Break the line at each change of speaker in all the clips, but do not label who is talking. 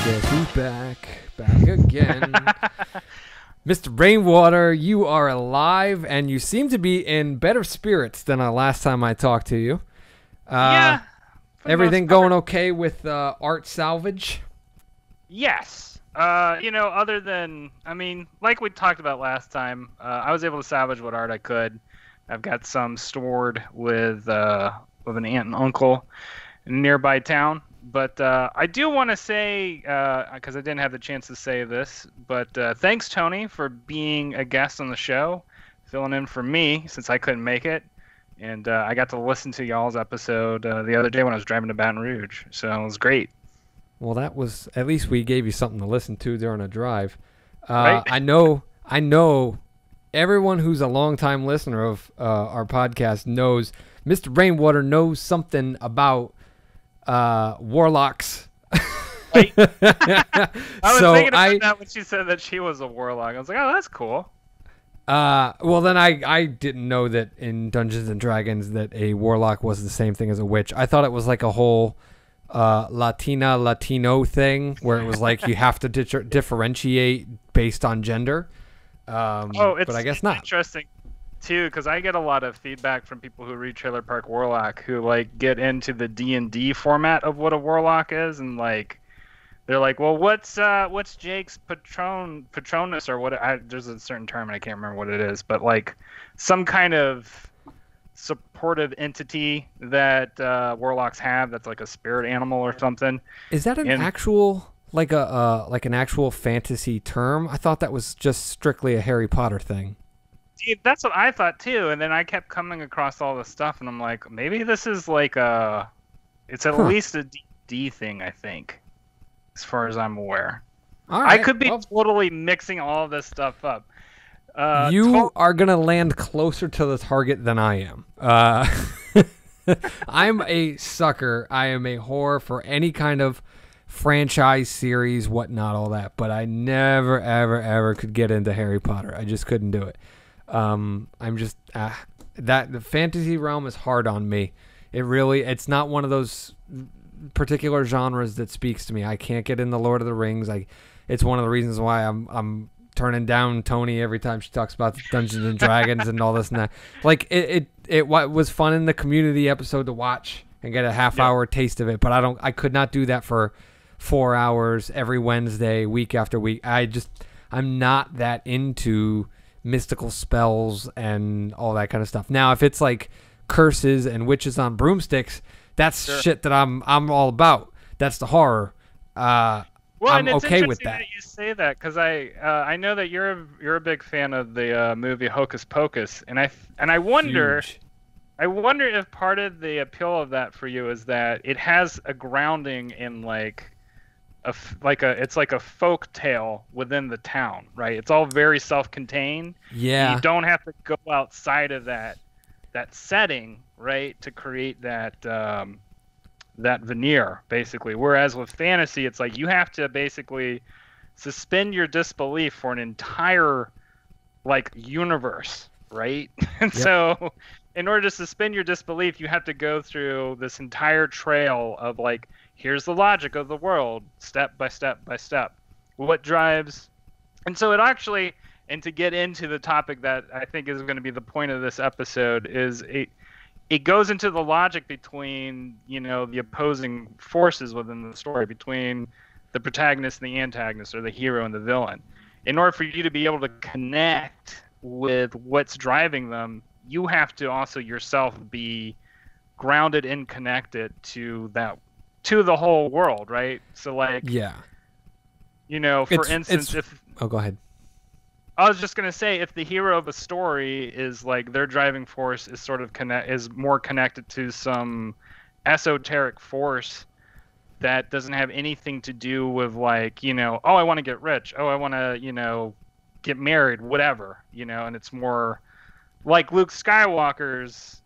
Guess who's back? Back again. Mr. Rainwater, you are alive, and you seem to be in better spirits than last time I talked to you.
Yeah.
Everything going okay with art salvage?
Yes. Other than, like we talked about last time, I was able to salvage what art I could. I've got some stored with an aunt and uncle in a nearby town. But I do want to say, because I didn't have the chance to say this, but thanks, Tony, for being a guest on the show, filling in for me since I couldn't make it. And I got to listen to y'all's episode the other day when I was driving to Baton Rouge. So it was great.
Well, that was, at least we gave you something to listen to during a drive.
Right?
I know everyone who's a longtime listener of our podcast knows Mr. Rainwater knows something about warlocks.
Right? I was thinking about that when she said that she was a warlock. I was like, oh, that's cool.
Well, then I didn't know that in Dungeons and Dragons that a warlock was the same thing as a witch. I thought it was like a whole Latino thing where it was like you have to differentiate based on gender. But I guess not.
Interesting too, because I get a lot of feedback from people who read Trailer Park Warlock who like get into the D&D format of what a warlock is, and like they're like, well, what's Jake's patronus or what? There's a certain term and I can't remember what it is, but like some kind of supportive entity that warlocks have that's like a spirit animal or something.
Is that an actual like an actual fantasy term? I thought that was just strictly a Harry Potter thing.
That's what I thought too, and then I kept coming across all this stuff, and I'm like, maybe this is like it's at least a D&D thing, I think, as far as I'm aware.
All right,
I could be totally mixing all of this stuff up.
You are gonna land closer to the target than I am. I'm a sucker. I am a whore for any kind of franchise, series, whatnot, all that. But I never, ever, ever could get into Harry Potter. I just couldn't do it. I'm just that the fantasy realm is hard on me. It's not one of those particular genres that speaks to me. I can't get into Lord of the Rings. It's one of the reasons why I'm turning down Tony every time she talks about Dungeons and Dragons and all this and that. Like it was fun in the community episode to watch and get a half-hour taste of it, but I could not do that for 4 hours every Wednesday, week after week. I'm not that into mystical spells and all that kind of stuff. Now, if it's like curses and witches on broomsticks, that's shit that I'm all about. That's the horror.
Well,
I'm
and it's
okay with
interesting
that.
that you say that, because I know that you're a big fan of the movie Hocus Pocus, and I wonder
Huge.
I wonder if part of the appeal of that for you is that it has a grounding in it's like a folk tale within the town, right? It's all very self-contained.
Yeah.
You don't have to go outside of that setting, right, to create that that veneer, basically. Whereas with fantasy, it's like you have to basically suspend your disbelief for an entire like universe, right? And so in order to suspend your disbelief, you have to go through this entire trail of like, here's the logic of the world, step by step by step. What drives... And so it actually, and to get into the topic that I think is going to be the point of this episode, is it goes into the logic between, the opposing forces within the story, between the protagonist and the antagonist, or the hero and the villain. In order for you to be able to connect with what's driving them, you have to also yourself be grounded and connected to the whole world, right? So like, for instance,
go ahead.
I was just gonna say, if the hero of a story is like their driving force is sort of is more connected to some esoteric force that doesn't have anything to do with like, oh, I want to get rich, oh, I want to, get married, whatever, and it's more like Luke Skywalker's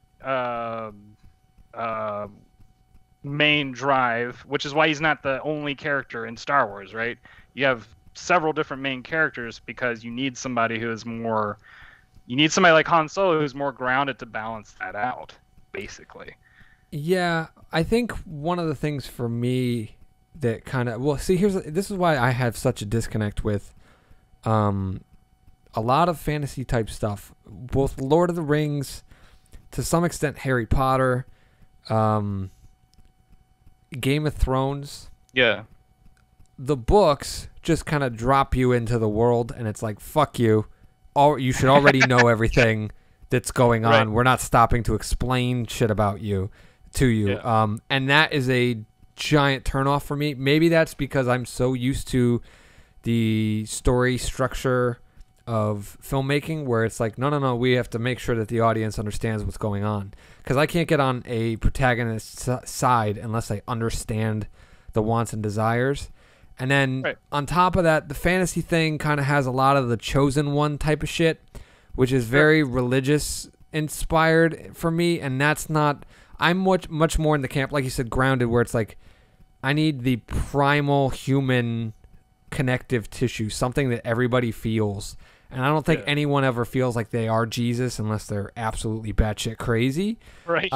main drive, which is why he's not the only character in Star Wars, right? You have several different main characters because you need somebody like Han Solo who's more grounded to balance that out, basically.
Yeah, I think one of the things for me that kind of, well, see, this is why I have such a disconnect with a lot of fantasy type stuff, both Lord of the Rings, to some extent Harry Potter, Game of Thrones.
Yeah.
The books just kind of drop you into the world, and it's like, fuck you. You should already know everything that's going on.
Right.
We're not stopping to explain shit about you to you.
Yeah.
And that is a giant turnoff for me. Maybe that's because I'm so used to the story structure of filmmaking where it's like, no, we have to make sure that the audience understands what's going on. Because I can't get on a protagonist's side unless I understand the wants and desires. And then on top of that, the fantasy thing kind of has a lot of the chosen one type of shit, which is very religious inspired for me. And that's not, I'm much more in the camp, like you said, grounded, where it's like, I need the primal human connective tissue, something that everybody feels. And I don't think anyone ever feels like they are Jesus unless they're absolutely batshit crazy.
Right.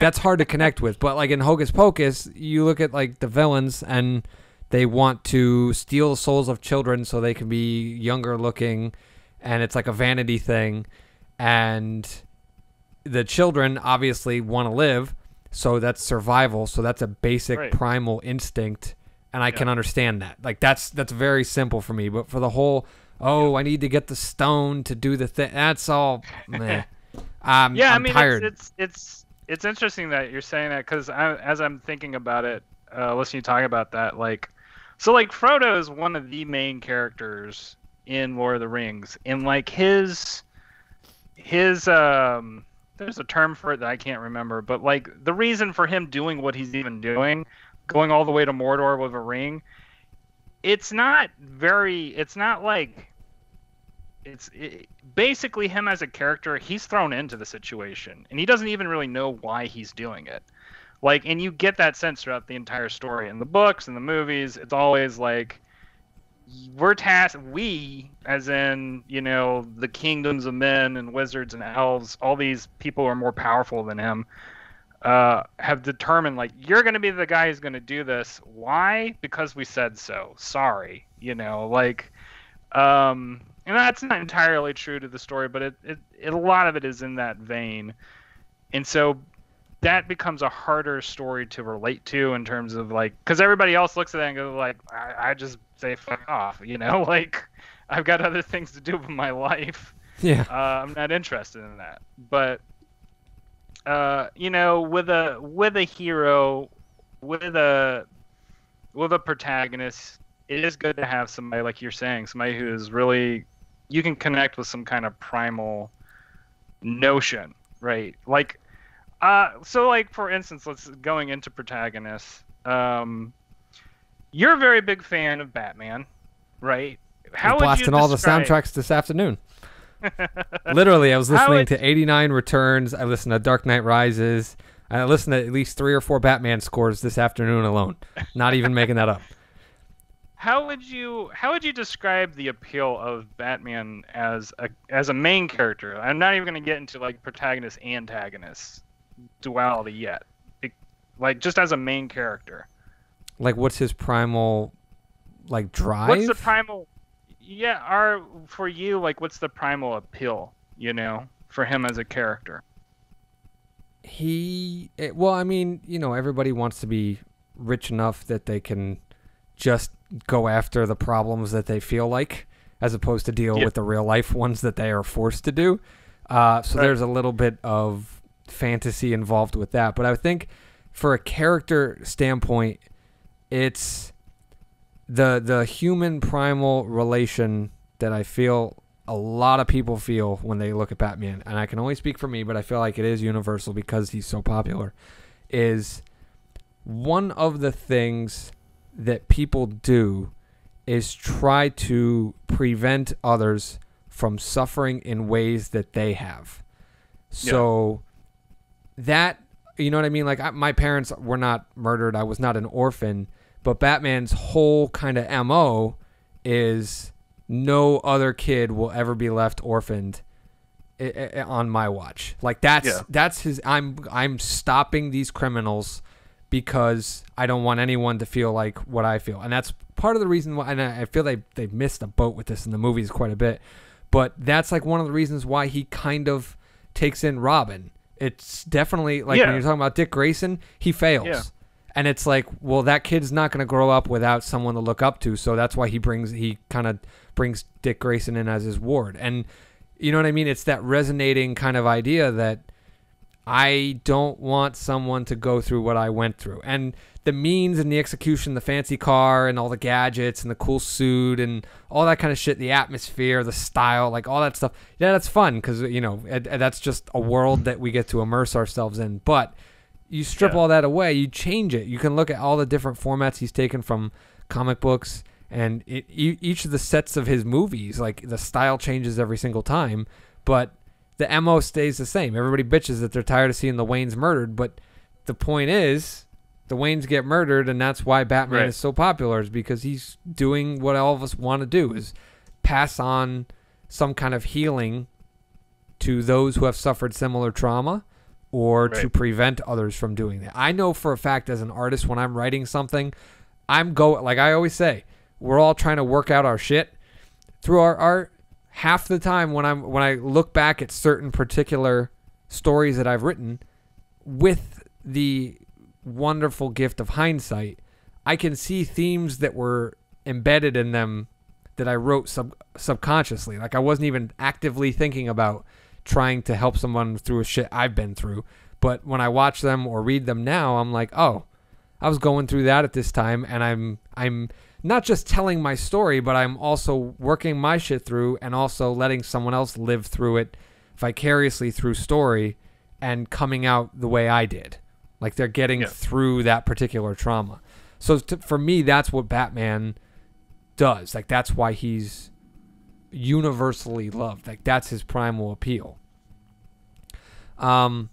That's hard to connect with. But like in Hocus Pocus, you look at like the villains and they want to steal the souls of children so they can be younger looking, and it's like a vanity thing. And the children obviously want to live, so that's survival. So that's a basic primal instinct, and I can understand that. Like that's very simple for me. But for the whole, I need to get the stone to do the thing, that's all meh. I'm tired.
It's interesting that you're saying that, because as I'm thinking about it, listening to you talk about that, like, so like Frodo is one of the main characters in Lord of the Rings, and like his there's a term for it that I can't remember, but like the reason for him doing what he's even doing, going all the way to Mordor with a ring, it's basically him as a character, he's thrown into the situation and he doesn't even really know why he's doing it. Like, and you get that sense throughout the entire story in the books and the movies. It's always like we, as in, the kingdoms of men and wizards and elves, all these people who are more powerful than him, have determined, like, you're going to be the guy who's going to do this. Why? Because we said so. Sorry. And that's not entirely true to the story, but it a lot of it is in that vein. And so that becomes a harder story to relate to in terms of, like, because everybody else looks at that and goes, like, I just say fuck off, like, I've got other things to do with my life.
Yeah.
I'm not interested in that. But with a hero, with a protagonist, it is good to have somebody, like you're saying, somebody who is really, you can connect with some kind of primal notion, right? Like, so like, for instance, going into Protagonists, you're a very big fan of Batman, right?
How would blasting all the soundtracks this afternoon. Literally, I was listening to 89 Returns. I listened to Dark Knight Rises. I listened to at least 3 or 4 Batman scores this afternoon alone. Not even making that up.
How would you describe the appeal of Batman as a main character? I'm not even going to get into like protagonist antagonist duality yet. Like, just as a main character. Like,
what's his primal, like, drive?
What's the primal? Yeah, for you, like, what's the primal appeal? For him as a character.
Everybody wants to be rich enough that they can just go after the problems that they feel like, as opposed to deal with the real life ones that they are forced to do. There's a little bit of fantasy involved with that. But I think for a character standpoint, it's the human primal relation that I feel a lot of people feel when they look at Batman, and I can only speak for me, but I feel like it is universal because he's so popular, is one of the things that people do is try to prevent others from suffering in ways that they have. So that, you know what I mean? Like, my parents were not murdered. I was not an orphan. But Batman's whole kind of MO is no other kid will ever be left orphaned on my watch. Like, that's his, I'm stopping these criminals because I don't want anyone to feel like what I feel. And that's part of the reason why, and I feel they missed a boat with this in the movies quite a bit, but that's like one of the reasons why he kind of takes in Robin. It's definitely like when you're talking about Dick Grayson, he fails.
Yeah.
And it's like, well, that kid's not going to grow up without someone to look up to. So that's why he kind of brings Dick Grayson in as his ward. And you know what I mean? It's that resonating kind of idea that I don't want someone to go through what I went through. And the means and the execution, the fancy car and all the gadgets and the cool suit and all that kind of shit, the atmosphere, the style, like all that stuff. Yeah, that's fun because, you know, that's just a world that we get to immerse ourselves in. But you strip all that away, you change it. You can look at all the different formats he's taken from comic books and each of the sets of his movies, like the style changes every single time, but the MO stays the same. Everybody bitches that they're tired of seeing the Waynes murdered, but the point is the Waynes get murdered, and that's why Batman is so popular, is because he's doing what all of us want to do, is pass on some kind of healing to those who have suffered similar trauma or to prevent others from doing that. I know for a fact as an artist, when I'm writing something, like I always say, we're all trying to work out our shit through our art. Half the time when I look back at certain particular stories that I've written, with the wonderful gift of hindsight, I can see themes that were embedded in them that I wrote subconsciously. Like I wasn't even actively thinking about trying to help someone through a shit I've been through. But when I watch them or read them now, I'm like, oh, I was going through that at this time, and I'm not just telling my story, but I'm also working my shit through and also letting someone else live through it vicariously through story and coming out the way I did. Like they're getting through that particular trauma. So for me, that's what Batman does. Like that's why he's universally loved. Like that's his primal appeal. I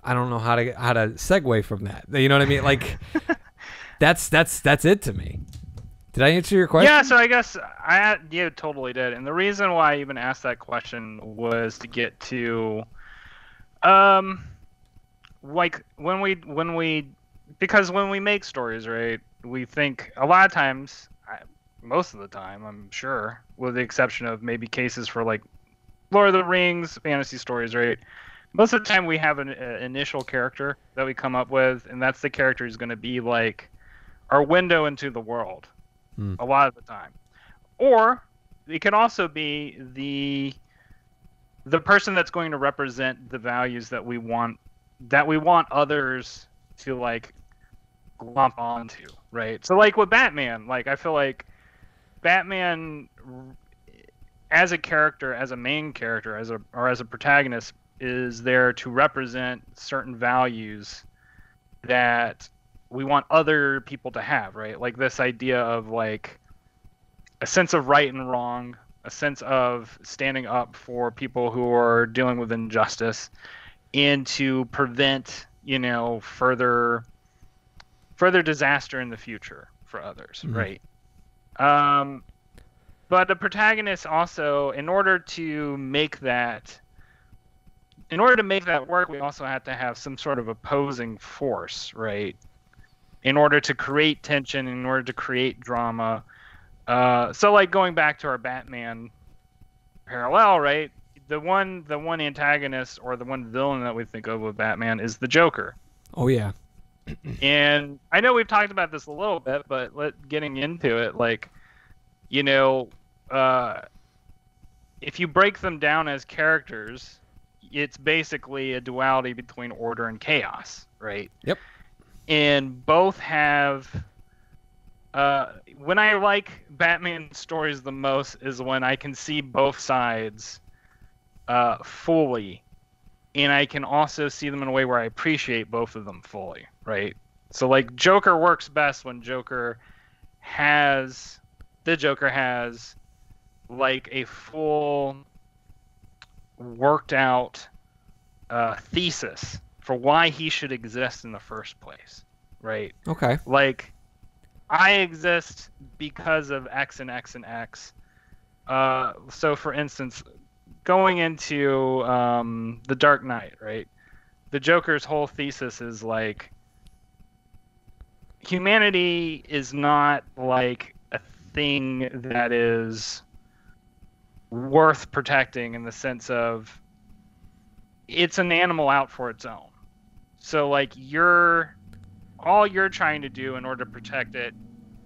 don't know how to segue from that. You know what I mean? Like that's it to me. Did I answer your question?
Yeah, so I guess you totally did. And the reason why I even asked that question was to get to like because when we make stories, right, we think a lot of times, most of the time, I'm sure, with the exception of maybe cases for like Lord of the Rings, fantasy stories, right? Most of the time we have an initial character that we come up with, and that's the character who's going to be like our window into the world a lot of the time. Or it can also be the person that's going to represent the values that we want others to like glomp onto, right? So like with Batman, like I feel like Batman as a character, as a main character, as a protagonist, is there to represent certain values that we want other people to have, right? Like this idea of like a sense of right and wrong, a sense of standing up for people who are dealing with injustice, and to prevent, you know, further disaster in the future for others, right? But the protagonist also, in order to make that work, we also have to have some sort of opposing force, right? In order to create tension, in order to create drama. So like going back to our Batman parallel, right? The one antagonist or the one villain that we think of with Batman is the Joker.
Oh yeah.
And I know we've talked about this a little bit, but getting into it, like, you know, if you break them down as characters, it's basically a duality between order and chaos, right?
Yep.
And both have when I like Batman stories the most is when I can see both sides fully, and I can also see them in a way where I appreciate both of them fully, right? So like Joker works best when the Joker has like a full worked out thesis for why he should exist in the first place, right?
Okay.
Like, I exist because of X and X and X. So, for instance, going into The Dark Knight, right? The Joker's whole thesis is like, humanity is not like a thing that is worth protecting in the sense of it's an animal out for its own. So like all you're trying to do in order to protect it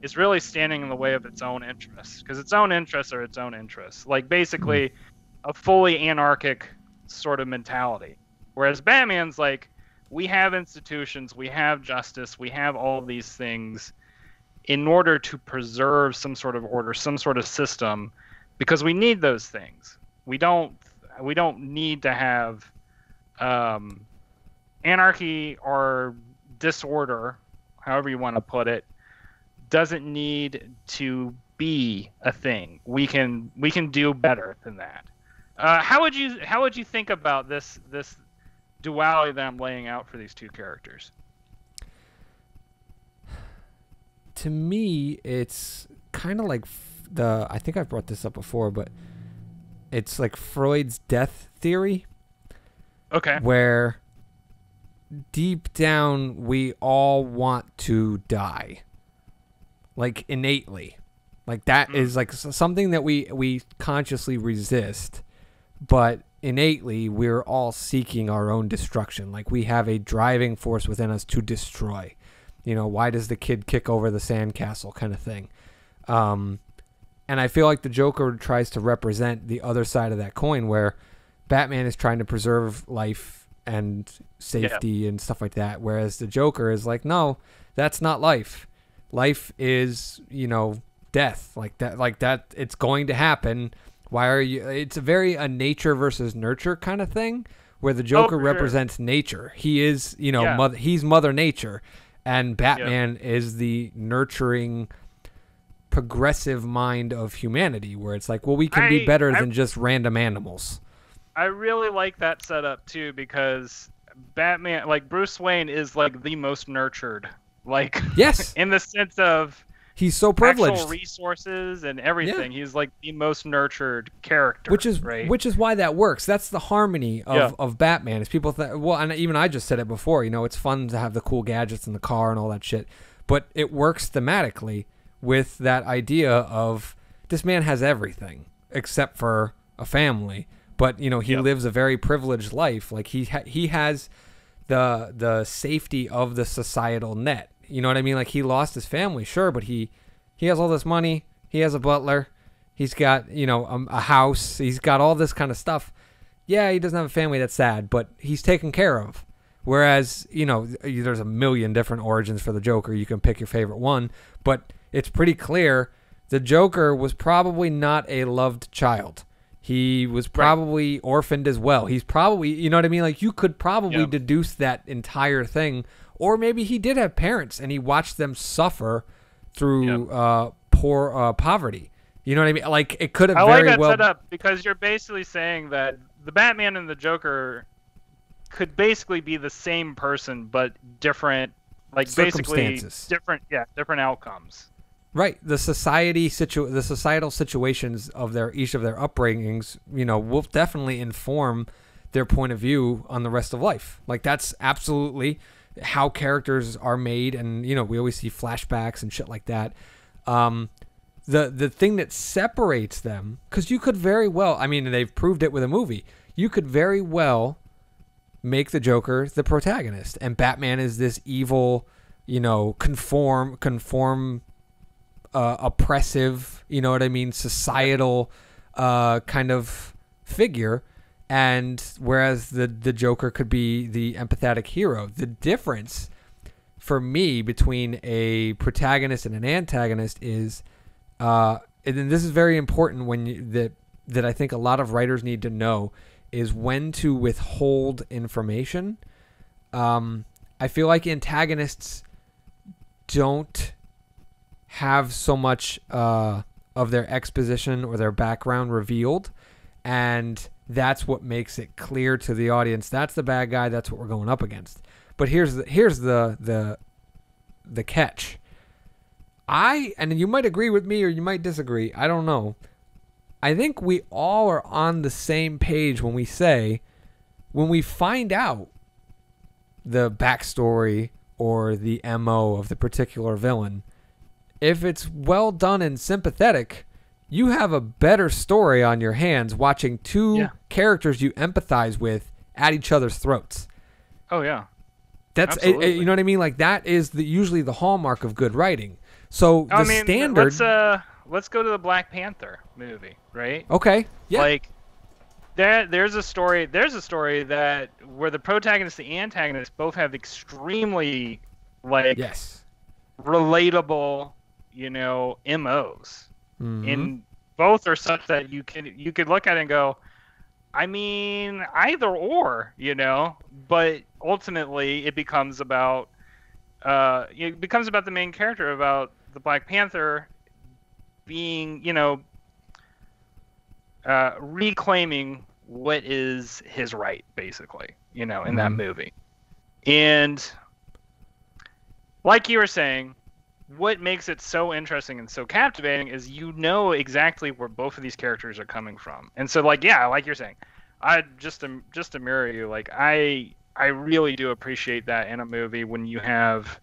is really standing in the way of its own interests, because its own interests are its own interests. Like basically a fully anarchic sort of mentality. Whereas Batman's like, we have institutions, we have justice, we have all of these things in order to preserve some sort of order, some sort of system, because we need those things. We don't need to have anarchy or disorder, however you want to put it, doesn't need to be a thing. We can do better than that. How would you think about this duality that I'm laying out for these two characters?
To me, it's kind of like I think I've brought this up before, but it's like Freud's death theory.
Okay.
Where deep down we all want to die. Like innately. Like that is like something that we consciously resist, but innately we're all seeking our own destruction. Like we have a driving force within us to destroy. You know, why does the kid kick over the sandcastle kind of thing? And I feel like the Joker tries to represent the other side of that coin, where Batman is trying to preserve life and safety and stuff like that, whereas the Joker is like, no, that's not life. Life is, you know, death. Like that it's going to happen. Why are you? It's a very nature versus nurture kind of thing, where the Joker represents nature. He is, you know, he's Mother Nature, and Batman is the nurturing, progressive mind of humanity, where it's like, well, we can be better than just random animals.
I really like that setup too, because Batman, like Bruce Wayne, is like the most nurtured. Like,
yes,
in the sense of
he's so privileged,
actual resources and everything. Yeah. He's like the most nurtured character,
which is why that works. That's the harmony of Batman. Is people well, and even I just said it before. You know, it's fun to have the cool gadgets in the car and all that shit, but it works thematically with that idea of this man has everything except for a family, but you know he lives a very privileged life. Like he has the safety of the societal net. You know what I mean? Like he lost his family, sure, but he has all this money. He has a butler. He's got, you know, a house. He's got all this kind of stuff. Yeah, he doesn't have a family. That's sad, but he's taken care of. Whereas, you know, there's a million different origins for the Joker. You can pick your favorite one, but it's pretty clear the Joker was probably not a loved child. He was probably orphaned as well. He's probably, you know what I mean? Like you could probably deduce that entire thing. Or maybe he did have parents and he watched them suffer through poverty. You know what I mean? Like it could have very well. I like that
setup, because you're basically saying that the Batman and the Joker could basically be the same person but different, like basically different outcomes.
Right. The societal situations of each of their upbringings, you know, will definitely inform their point of view on the rest of life. Like that's absolutely how characters are made, and you know we always see flashbacks and shit like that. The thing that separates them, because you could very well, I mean they've proved it with a movie, you could very well make the Joker the protagonist, and Batman is this evil, you know, conform oppressive, you know what I mean, societal kind of figure. And whereas the Joker could be the empathetic hero. The difference for me between a protagonist and an antagonist is, and this is very important that I think a lot of writers need to know, is when to withhold information. I feel like antagonists don't have so much of their exposition or their background revealed, and that's what makes it clear to the audience. That's the bad guy. That's what we're going up against. But here's the catch. And you might agree with me or you might disagree. I don't know. I think we all are on the same page when we say, when we find out the backstory or the MO of the particular villain, if it's well done and sympathetic, you have a better story on your hands watching two characters you empathize with at each other's throats.
Oh yeah.
That's you know what I mean? Like that is usually the hallmark of good writing. So standard.
Let's go to the Black Panther movie, right?
Okay. Yeah.
Like there's a story that where the protagonist and the antagonist both have extremely relatable, MOs.
Mm-hmm.
And both are such that you could look at it and go, I mean, either or, but ultimately it becomes about the main character, about the Black Panther being, reclaiming what is his right, basically, in that movie. And like you were saying, what makes it so interesting and so captivating is exactly where both of these characters are coming from. And so, like you're saying, I just to mirror you, like I really do appreciate that in a movie when you have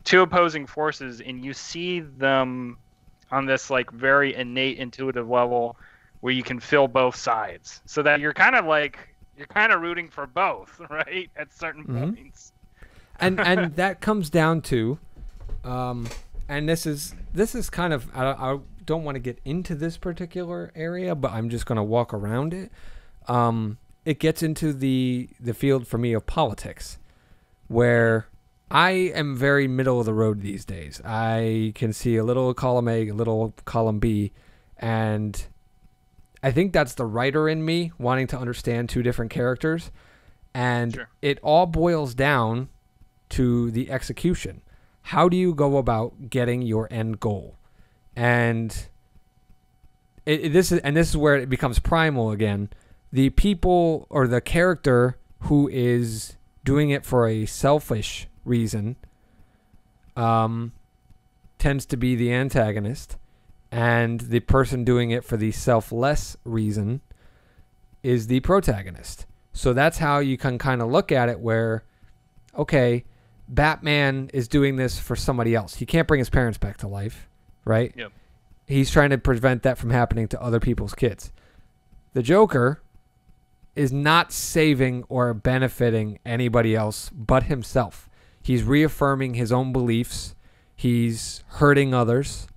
two opposing forces and you see them on this like very innate intuitive level where you can feel both sides, so that you're kind of rooting for both, right, at certain points.
And that comes down to and this is kind of, I don't want to get into this particular area, but I'm just going to walk around it. It gets into the field for me of politics, where I am very middle of the road these days. I can see a little column A, a little column B, and I think that's the writer in me wanting to understand two different characters. And it all boils down to the execution. How do you go about getting your end goal? And this is where it becomes primal again. The people or the character who is doing it for a selfish reason tends to be the antagonist, and the person doing it for the selfless reason is the protagonist. So that's how you can kind of look at it, where, okay, Batman is doing this for somebody else. He can't bring his parents back to life, right?
Yep.
He's trying to prevent that from happening to other people's kids. The Joker is not saving or benefiting anybody else but himself. He's reaffirming his own beliefs. He's hurting others.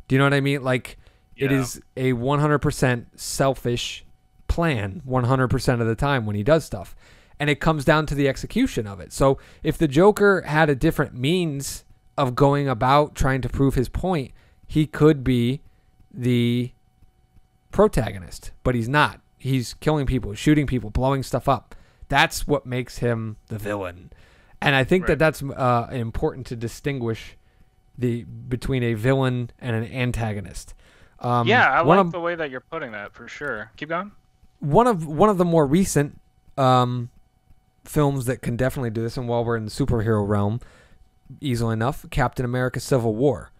Do you know what I mean? Like, it is a 100% selfish plan 100% of the time when he does stuff. And it comes down to the execution of it. So if the Joker had a different means of going about trying to prove his point, he could be the protagonist, but he's not. He's killing people, shooting people, blowing stuff up. That's what makes him the villain. And I think that's important to distinguish between a villain and an antagonist.
I like the way that you're putting that, for sure. Keep going.
One of the more recent films that can definitely do this, and while we're in the superhero realm, easily enough, Captain America Civil War.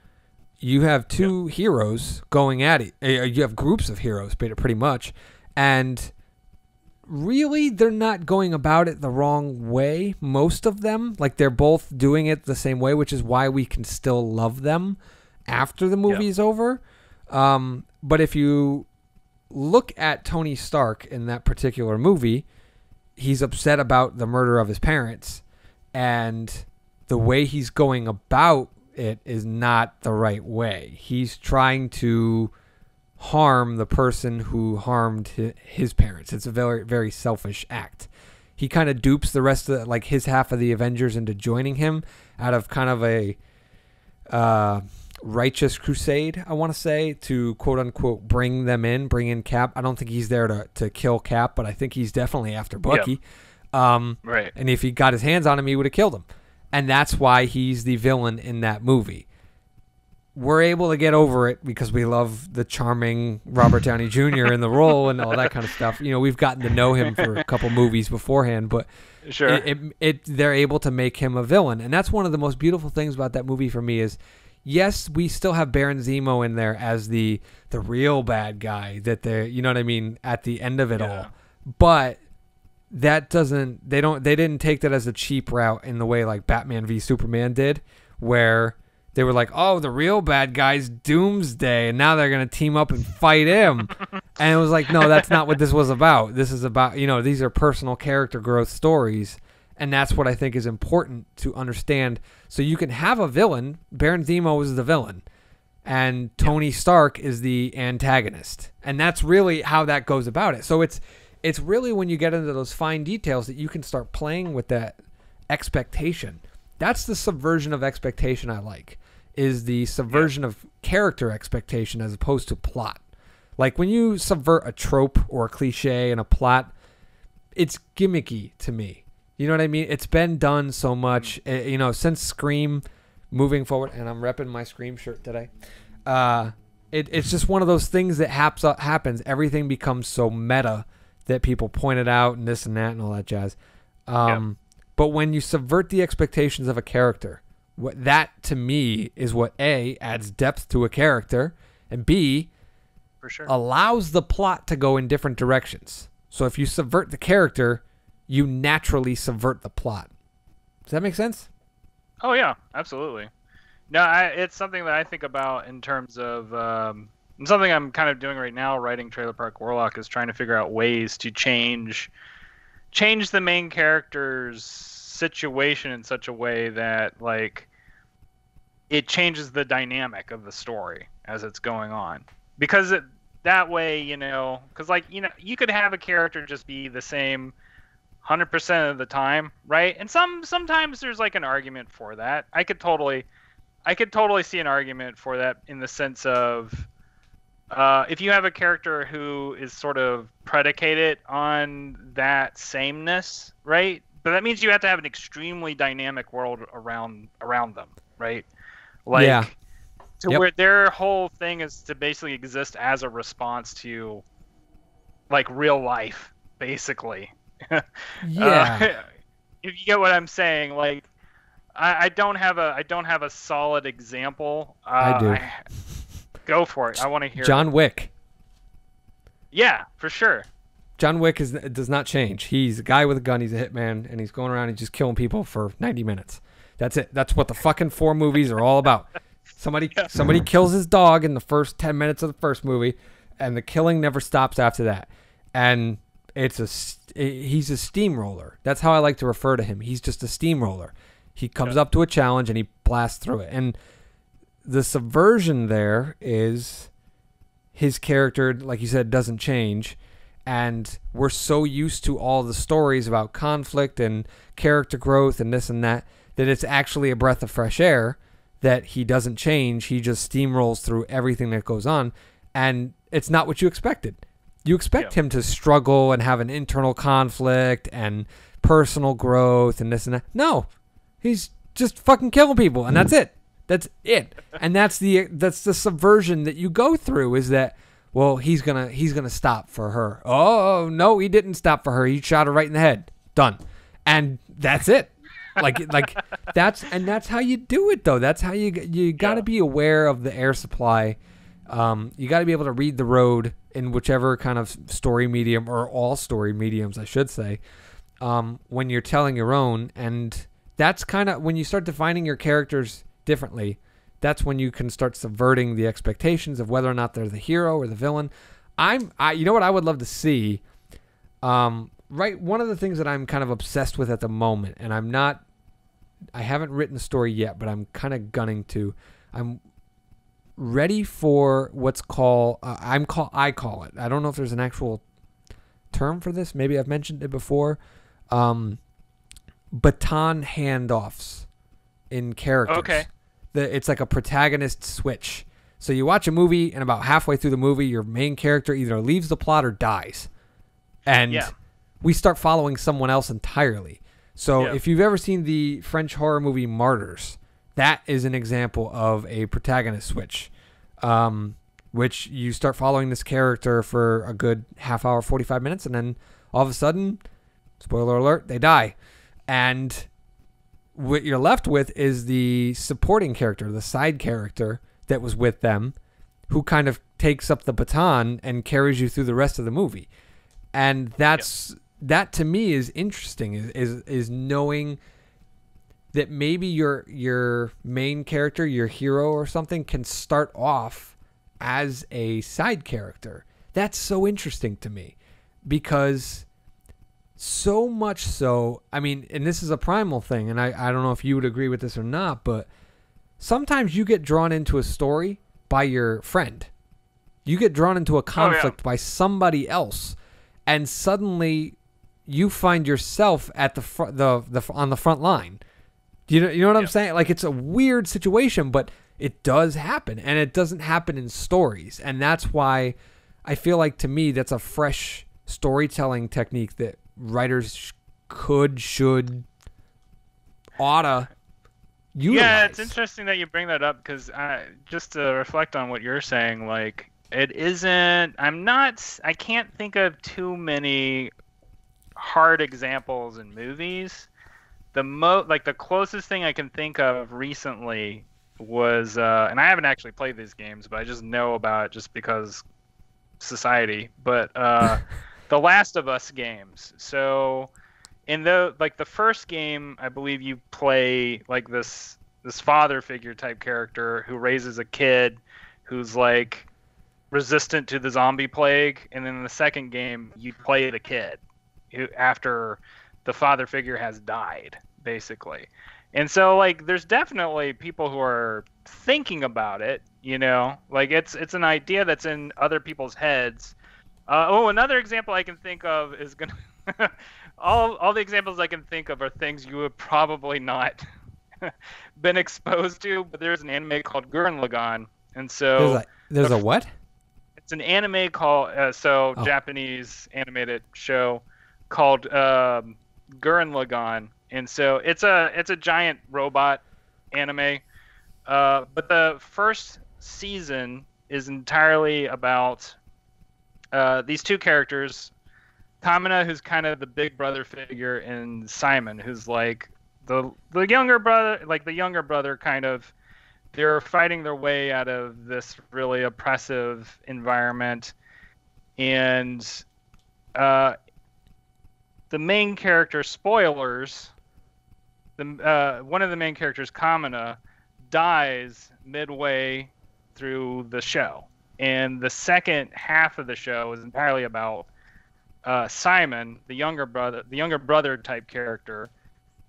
You have two heroes going at it. You have groups of heroes, pretty much. And really, they're not going about it the wrong way, most of them. Like, they're both doing it the same way, which is why we can still love them after the movie is over. But if you look at Tony Stark in that particular movie, he's upset about the murder of his parents, and the way he's going about it is not the right way. He's trying to harm the person who harmed his parents. It's a very, very selfish act. He kind of dupes the rest of his half of the Avengers into joining him out of kind of a righteous crusade, I want to say, to quote unquote bring in Cap. I don't think he's there to kill Cap, but I think he's definitely after Bucky.
Right.
And if he got his hands on him, he would have killed him. And that's why he's the villain in that movie. We're able to get over it because we love the charming Robert Downey Jr. in the role and all that kind of stuff. You know, we've gotten to know him for a couple movies beforehand, but they're able to make him a villain. And that's one of the most beautiful things about that movie for me is, yes, we still have Baron Zemo in there as the real bad guy that they're, you know what I mean, at the end of it all. But they didn't take that as a cheap route in the way like Batman v Superman did, where they were like, oh, the real bad guy's Doomsday, and now they're going to team up and fight him. And it was like, no, that's not what this was about. This is about, these are personal character growth stories. And that's what I think is important to understand. So you can have a villain. Baron Zemo is the villain. And Tony Stark is the antagonist. And that's really how that goes about it. So it's really when you get into those fine details that you can start playing with that expectation. That's the subversion of expectation I like, is the subversion of character expectation as opposed to plot. Like when you subvert a trope or a cliche in a plot, it's gimmicky to me. You know what I mean? It's been done so much, since Scream moving forward, and I'm repping my Scream shirt today. It's just one of those things that happens. Everything becomes so meta that people point it out and this and that and all that jazz. But when you subvert the expectations of a character, that to me is what A, adds depth to a character, and B,
for sure,
allows the plot to go in different directions. So if you subvert the character, you naturally subvert the plot. Does that make sense?
Oh yeah, absolutely. No, it's something that I think about in terms of something I'm kind of doing right now, writing Trailer Park Warlock, is trying to figure out ways to change the main character's situation in such a way that like it changes the dynamic of the story as it's going on. Because that way, because like you could have a character just be the same 100% of the time, right? And sometimes there's like an argument for that. I could totally see an argument for that in the sense of if you have a character who is sort of predicated on that sameness, right? But that means you have to have an extremely dynamic world around them, right? Like where their whole thing is to basically exist as a response to like real life, basically. If you get what I'm saying, like I don't have a solid example.
I do.
Go for it. I want to hear
John Wick.
Yeah, for sure.
John Wick does not change. He's a guy with a gun. He's a hitman, and he's going around and just killing people for 90 minutes. That's it. That's what the fucking 4 movies are all about. Somebody kills his dog in the first 10 minutes of the first movie, and the killing never stops after that. And he's a steamroller. That's how I like to refer to him. He's just a steamroller. He comes up to a challenge and he blasts through it. And the subversion there is his character, like you said, doesn't change. And we're so used to all the stories about conflict and character growth and this and that it's actually a breath of fresh air that he doesn't change. He just steamrolls through everything that goes on. And it's not what you expected. You expect him to struggle and have an internal conflict and personal growth and this and that. No, he's just fucking killing people, and that's it. That's it. And that's the subversion that you go through, is that, well, he's gonna stop for her. Oh no, he didn't stop for her. He shot her right in the head. Done. And that's it. Like that's how you do it, though. That's how you got to be aware of the air supply. You got to be able to read the road in whichever kind of story medium, or all story mediums, I should say, when you're telling your own. And that's kind of when you start defining your characters differently. That's when you can start subverting the expectations of whether or not they're the hero or the villain. You know what I would love to see? Right, one of the things that I'm kind of obsessed with at the moment, and I haven't written a story yet, but I'm kind of gunning to. I'm ready for what's called, I call it. I don't know if there's an actual term for this. Maybe I've mentioned it before. Baton handoffs in characters. Okay. It's like a protagonist switch. So you watch a movie, and about halfway through the movie, your main character either leaves the plot or dies. And we start following someone else entirely. So if you've ever seen the French horror movie Martyrs, that is an example of a protagonist switch, which you start following this character for a good half hour, 45 minutes, and then all of a sudden, spoiler alert, they die. And what you're left with is the supporting character, the side character that was with them, who kind of takes up the baton and carries you through the rest of the movie. And that's that to me is interesting. Is knowing that maybe your main character, your hero or something, can start off as a side character. That's so interesting to me, because so much so, I mean, and this is a primal thing, and I don't know if you would agree with this or not, but sometimes you get drawn into a story by your friend. You get drawn into a conflict by somebody else, and suddenly you find yourself at the on the front line. You know what I'm saying? Like, it's a weird situation, but it does happen, and it doesn't happen in stories, and that's why I feel like, to me, that's a fresh storytelling technique that writers should, oughta utilize.
Yeah, it's interesting that you bring that up, because just to reflect on what you're saying, like, it isn't. I can't think of too many hard examples in movies. The closest thing I can think of recently was, and I haven't actually played these games, but I just know about it just because society. But the Last of Us games. So in the first game, I believe you play like this father figure type character who raises a kid who's like resistant to the zombie plague, and then in the second game you play the kid who, after the father figure has died, basically. And so, like, there's definitely people who are thinking about it, you know, like it's an idea that's in other people's heads. Another example I can think of is all the examples I can think of are things you would probably not been exposed to, but there's an anime called Gurren Lagann, and so
there's a what?
It's an anime called Japanese animated show called Gurren Lagann, and so it's a giant robot anime, but the first season is entirely about these two characters, Kamina, who's kind of the big brother figure, and Simon, who's like the younger brother kind of. They're fighting their way out of this really oppressive environment, and the main character, spoilers, one of the main characters, Kamina, dies midway through the show, and the second half of the show is entirely about Simon, the younger brother type character,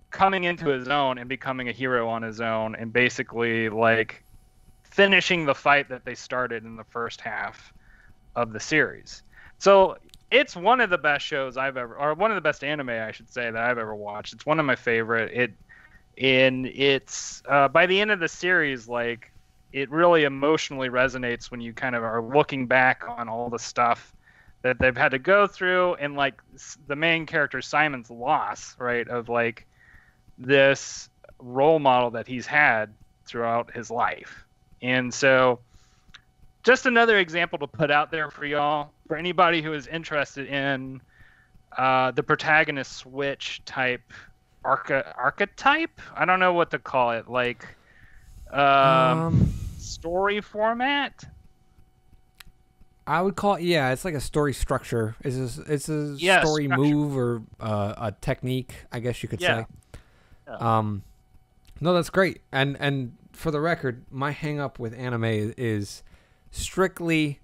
coming into his own and becoming a hero on his own, and basically like finishing the fight that they started in the first half of the series. So it's one of the best shows or one of the best anime, I should say, that I've ever watched. It's one of my favorite. It's by the end of the series, like, it really emotionally resonates when you kind of are looking back on all the stuff that they've had to go through, and like the main character Simon's loss, right, of like this role model that he's had throughout his life. And so just another example to put out there for y'all, for anybody who is interested in the protagonist switch type archetype. I don't know what to call it, like story format.
I would call it, it's like a story structure. It's a story structure. Move, or a technique, I guess you could say. No, that's great. And for the record, my hang up with anime is strictly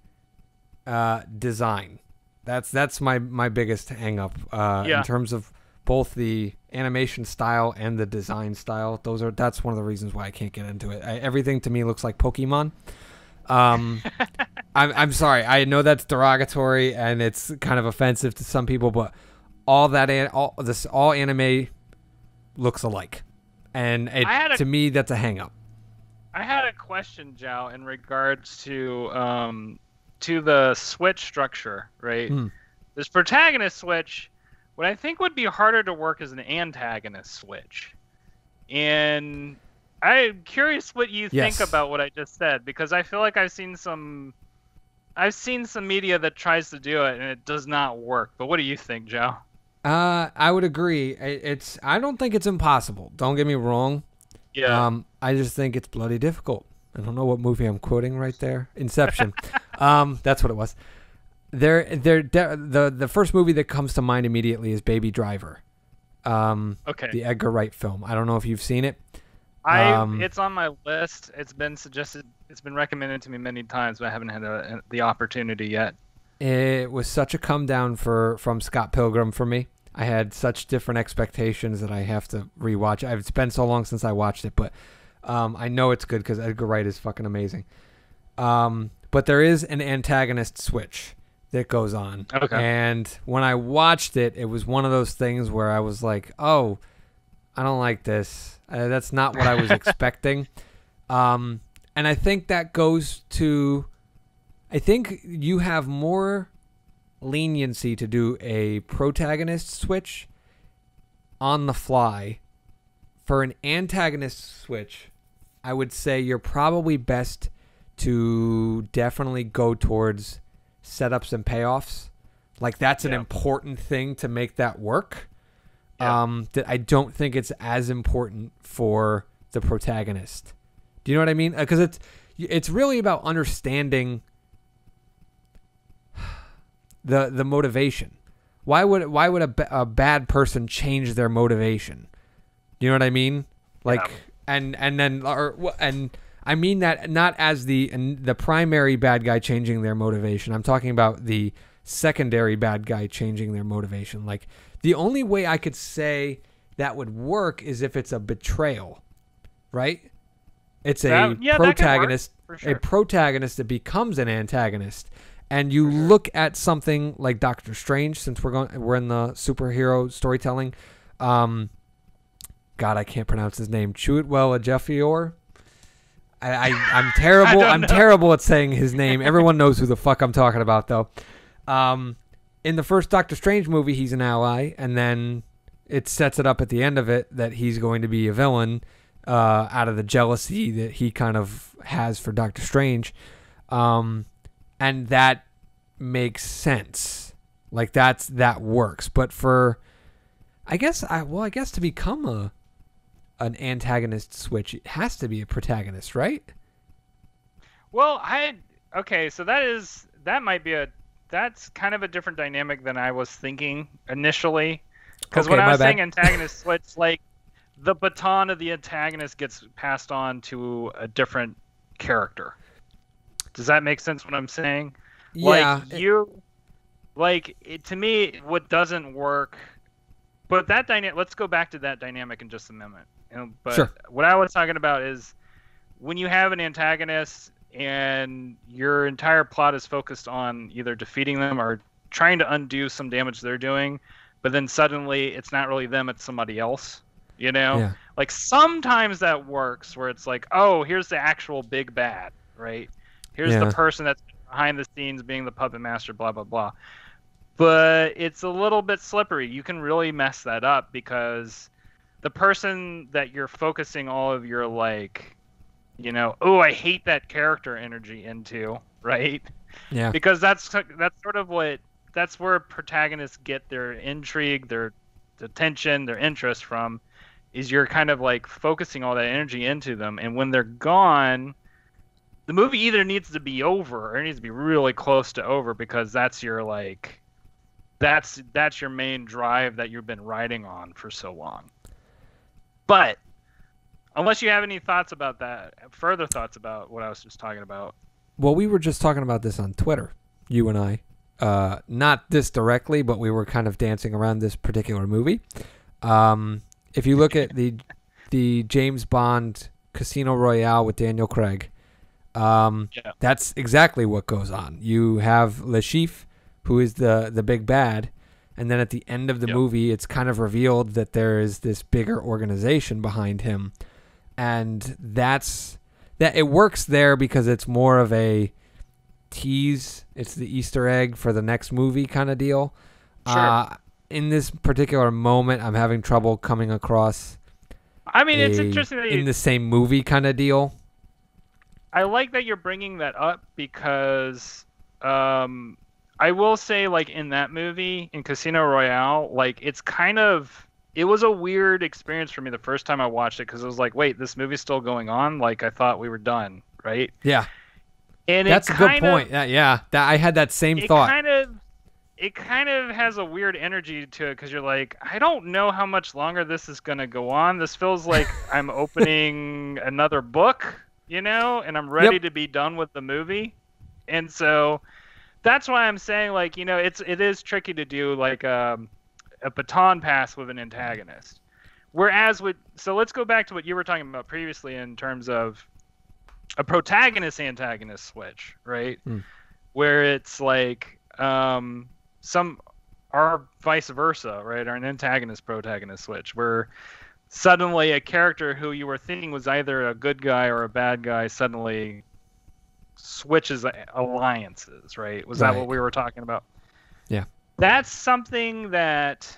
design. That's my biggest hang up in terms of both the animation style and the design style. That's one of the reasons why I can't get into it. Everything to me looks like Pokemon. I'm sorry. I know that's derogatory and it's kind of offensive to some people, but all anime looks alike, and to me that's a hang up.
I had a question, Zhao, in regards to the switch structure, right? This protagonist switch, what I think would be harder to work is an antagonist switch. And I'm curious what you think about what I just said, because I feel like I've seen some media that tries to do it and it does not work. But what do you think, Zhao?
I would agree. I don't think it's impossible. Don't get me wrong.
Yeah.
I just think it's bloody difficult. I don't know what movie I'm quoting right there. Inception. That's what it was. The first movie that comes to mind immediately is Baby Driver,
Okay.
the Edgar Wright film. I don't know if you've seen it.
It's on my list. It's been suggested. It's been recommended to me many times, but I haven't had the opportunity yet.
It was such a come down from Scott Pilgrim for me. I had such different expectations that I have to rewatch. It's been so long since I watched it, but I know it's good because Edgar Wright is fucking amazing. But there is an antagonist switch that goes on.
Okay.
And when I watched it, it was one of those things where I was like, oh, I don't like this. That's not what I was expecting. And I think that goes to... I think you have more leniency to do a protagonist switch on the fly. For an antagonist switch, I would say you're probably best to definitely go towards setups and payoffs. Like, that's an important thing to make that work. That I don't think it's as important for the protagonist. Do you know what I mean? Because it's really about understanding the motivation. Why would a bad person change their motivation? You know what I mean? Like, and I mean that not as the primary bad guy changing their motivation. I'm talking about the secondary bad guy changing their motivation. Like, the only way I could say that would work is if it's a betrayal, right? It's a protagonist,
sure.
a protagonist that becomes an antagonist. And you look at something like Doctor Strange, since we're in the superhero storytelling. God, I can't pronounce his name. Chiwetel Ejiofor. I'm terrible. I'm terrible at saying his name. Everyone knows who the fuck I'm talking about, though. In the first Doctor Strange movie, he's an ally, and then it sets it up at the end of it that he's going to be a villain out of the jealousy that he kind of has for Doctor Strange. And that makes sense. Like, that works. But for, I guess to become an antagonist switch, it has to be a protagonist, right?
Well, so that's kind of a different dynamic than I was thinking initially. Because when I was saying antagonist switch, like, the baton of the antagonist gets passed on to a different character. Does that make sense what I'm saying?
Yeah.
To me, what doesn't work, but that dynamic, let's go back to that dynamic in just a moment. But
sure.
What I was talking about is when you have an antagonist and your entire plot is focused on either defeating them or trying to undo some damage they're doing, but then suddenly it's not really them, it's somebody else, you know?
Yeah.
Like, sometimes that works where it's like, oh, here's the actual big bad, right? Here's the person that's behind the scenes being the puppet master, blah, blah, blah. But it's a little bit slippery. You can really mess that up because the person that you're focusing all of your, like, you know, oh, I hate that character energy into, right?
Yeah.
Because that's sort of that's where protagonists get their intrigue, their attention, their interest from, is you're kind of like focusing all that energy into them. And when they're gone, the movie either needs to be over or it needs to be really close to over because that's your that's your main drive that you've been riding on for so long. But unless you have any thoughts about that, further thoughts about what I was just talking about.
Well, we were just talking about this on Twitter, you and I. Not this directly, but we were kind of dancing around this particular movie. If you look at the James Bond Casino Royale with Daniel Craig, that's exactly what goes on. You have Le Chiffre, who is the big bad, and then at the end of the movie, it's kind of revealed that there is this bigger organization behind him, and that it works there because it's more of a tease. It's the Easter egg for the next movie kind of deal.
Sure.
In this particular moment, I'm having trouble coming across.
I mean, it's interesting that
in the same movie kind of deal.
I like that you're bringing that up because I will say, like, in that movie, in Casino Royale, like, it was a weird experience for me the first time I watched it because it was like, wait, this movie's still going on? Like, I thought we were done, right?
Yeah.
And
that's a good point. Yeah, I had that same thought.
It kind of has a weird energy to it because you're like, I don't know how much longer this is going to go on. This feels like I'm opening another book, and I'm ready to be done with the movie. And so that's why I'm saying, like, it is tricky to do like a baton pass with an antagonist. Whereas so let's go back to what you were talking about previously in terms of a protagonist antagonist switch, right? Where it's like or vice versa, right? Or an antagonist protagonist switch, where suddenly a character who you were thinking was either a good guy or a bad guy suddenly switches alliances, right? Was that what we were talking about?
Yeah.
That's something that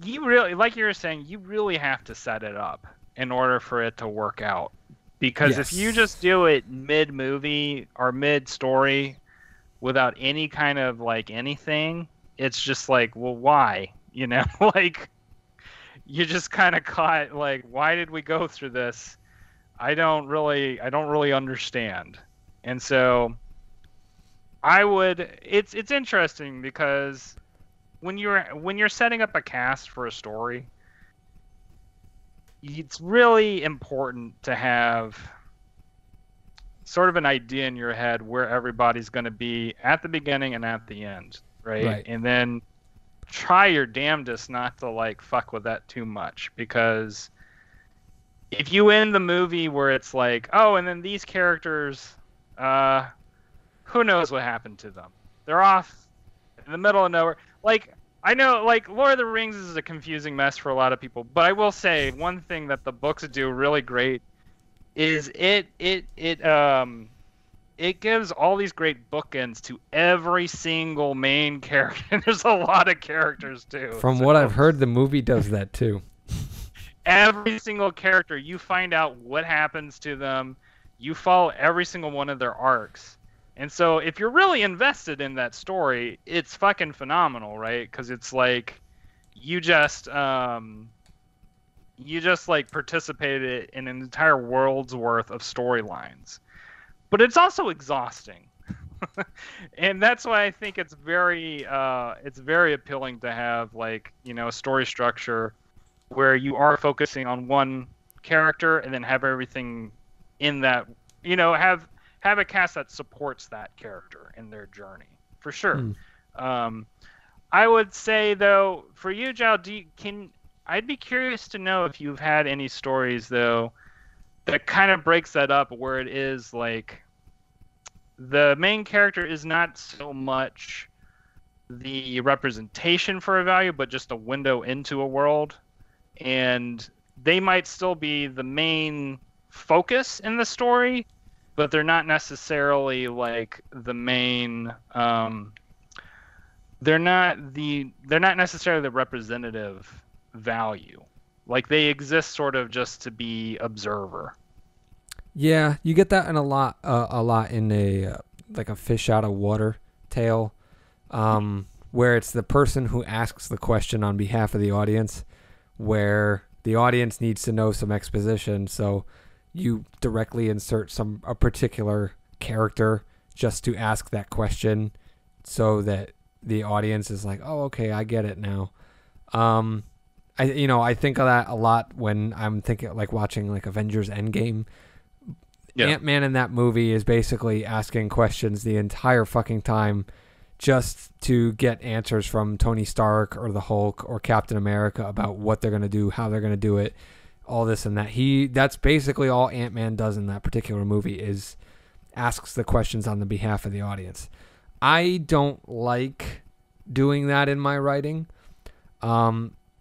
you really, like you were saying, you really have to set it up in order for it to work out. Because if you just do it mid-movie or mid-story without any kind of, like, anything, it's just like, well, why? Like, you just kind of caught, like, why did we go through this? I don't really understand. And so it's interesting because when you're setting up a cast for a story, it's really important to have sort of an idea in your head where everybody's going to be at the beginning and at the end, right? And then try your damnedest not to, like, fuck with that too much, because if you end the movie where it's like, oh, and then these characters, who knows what happened to them? They're off in the middle of nowhere. Like, I know, like, Lord of the Rings is a confusing mess for a lot of people, but I will say one thing that the books do really great is it gives all these great bookends to every single main character. And there's a lot of characters too.
From what I've heard, the movie does that too.
Every single character, you find out what happens to them. You follow every single one of their arcs. And so if you're really invested in that story, it's fucking phenomenal, right? Because it's like you just like participated in an entire world's worth of storylines. But it's also exhausting. And that's why I think it's very appealing to have, like, a story structure where you are focusing on one character and then have everything in that, have a cast that supports that character in their journey, for sure. I would say, though, for you, Zhao, I'd be curious to know if you've had any stories, though, that kind of breaks that up, where it is like the main character is not so much the representation for a value, but just a window into a world, and they might still be the main focus in the story, but they're not necessarily like the main. They're not necessarily the representative value. Like, they exist sort of just to be observer.
Yeah, you get that in a lot in a like a fish out of water tale, where it's the person who asks the question on behalf of the audience, where the audience needs to know some exposition, so you directly insert a particular character just to ask that question, so that the audience is like, oh, okay, I get it now. I think of that a lot when I'm thinking, like, watching like Avengers Endgame. Yeah. Ant-Man in that movie is basically asking questions the entire fucking time just to get answers from Tony Stark or the Hulk or Captain America about what they're going to do, how they're going to do it, all this and that. That's basically all Ant-Man does in that particular movie, is asks the questions on the behalf of the audience. I don't like doing that in my writing.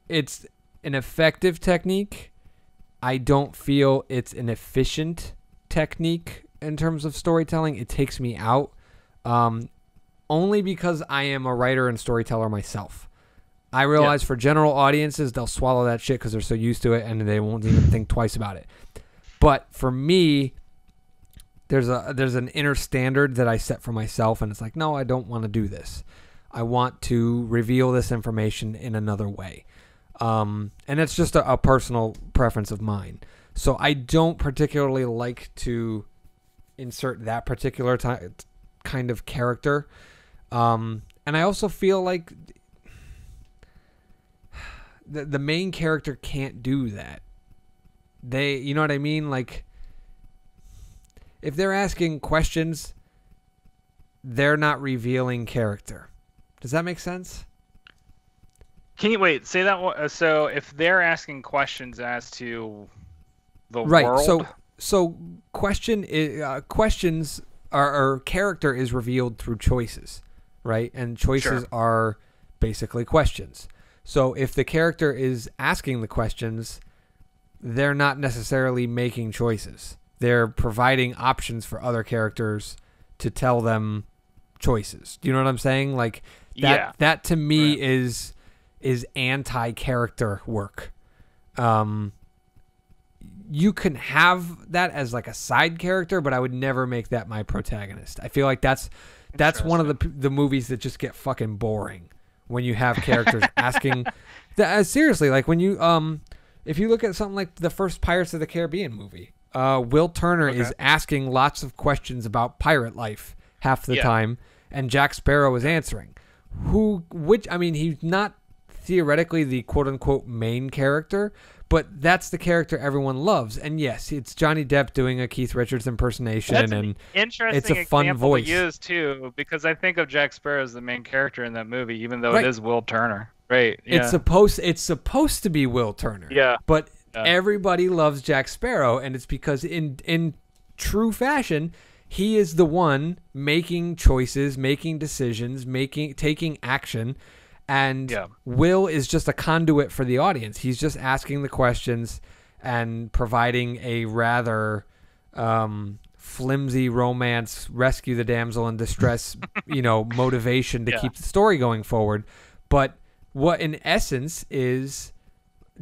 It's an effective technique. I don't feel it's an efficient technique in terms of storytelling. It takes me out, only because I am a writer and storyteller myself. I realize for general audiences, they'll swallow that shit because they're so used to it and they won't even think twice about it. But for me, there's an inner standard that I set for myself, and it's like, no, I don't want to do this. I want to reveal this information in another way. And it's just a personal preference of mine. So I don't particularly like to insert that particular kind of character. And I also feel like the main character can't do that. You know what I mean? Like, if they're asking questions, they're not revealing character. Does that make sense?
Can you wait? Say that. So if they're asking questions as to the
right.
world,
So questions or character is revealed through choices, right? And choices are basically questions. So if the character is asking the questions, they're not necessarily making choices. They're providing options for other characters to tell them choices. Do you know what I'm saying? Like that to me is anti-character work. You can have that as like a side character, but I would never make that my protagonist. I feel like that's one of the movies that just get fucking boring when you have characters asking. Seriously, like when you if you look at something like the first Pirates of the Caribbean movie, Will Turner is asking lots of questions about pirate life half the time, and Jack Sparrow is answering. He's not theoretically the quote-unquote main character, but that's the character everyone loves. And yes, it's Johnny Depp doing a Keith Richards impersonation, and it's a fun voice.
To use too, because I think of Jack Sparrow as the main character in that movie, even though it is Will Turner. Right. Yeah.
It's supposed to be Will Turner.
Yeah.
But everybody loves Jack Sparrow, and it's because in true fashion, he is the one making choices, making decisions, taking action. And Will is just a conduit for the audience. He's just asking the questions and providing a rather flimsy romance, rescue the damsel in distress, motivation to keep the story going forward. But what in essence is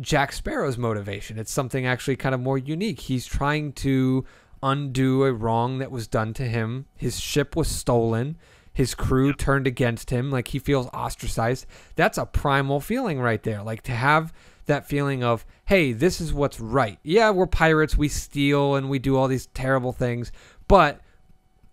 Jack Sparrow's motivation. It's something actually kind of more unique. He's trying to undo a wrong that was done to him. His ship was stolen. His crew turned against him. Like, he feels ostracized. That's a primal feeling right there. Like, to have that feeling of, hey, this is what's right. Yeah, we're pirates. We steal and we do all these terrible things. But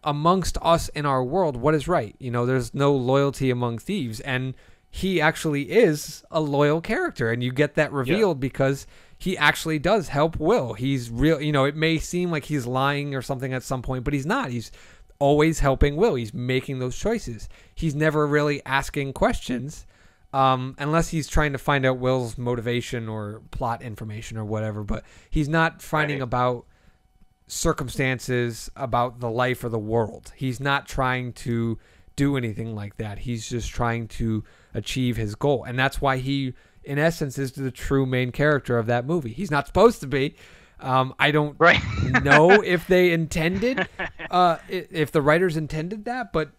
amongst us in our world, what is right? There's no loyalty among thieves. And he actually is a loyal character. And you get that revealed because he actually does help Will. He's real. It may seem like he's lying or something at some point, but he's not. He's always helping Will. He's making those choices. He's never really asking questions unless he's trying to find out Will's motivation or plot information or whatever. But he's not finding about circumstances, about the life or the world. He's not trying to do anything like that. He's just trying to achieve his goal. And that's why he, in essence, is the true main character of that movie. He's not supposed to be. I don't know if they intended, if the writers intended that, but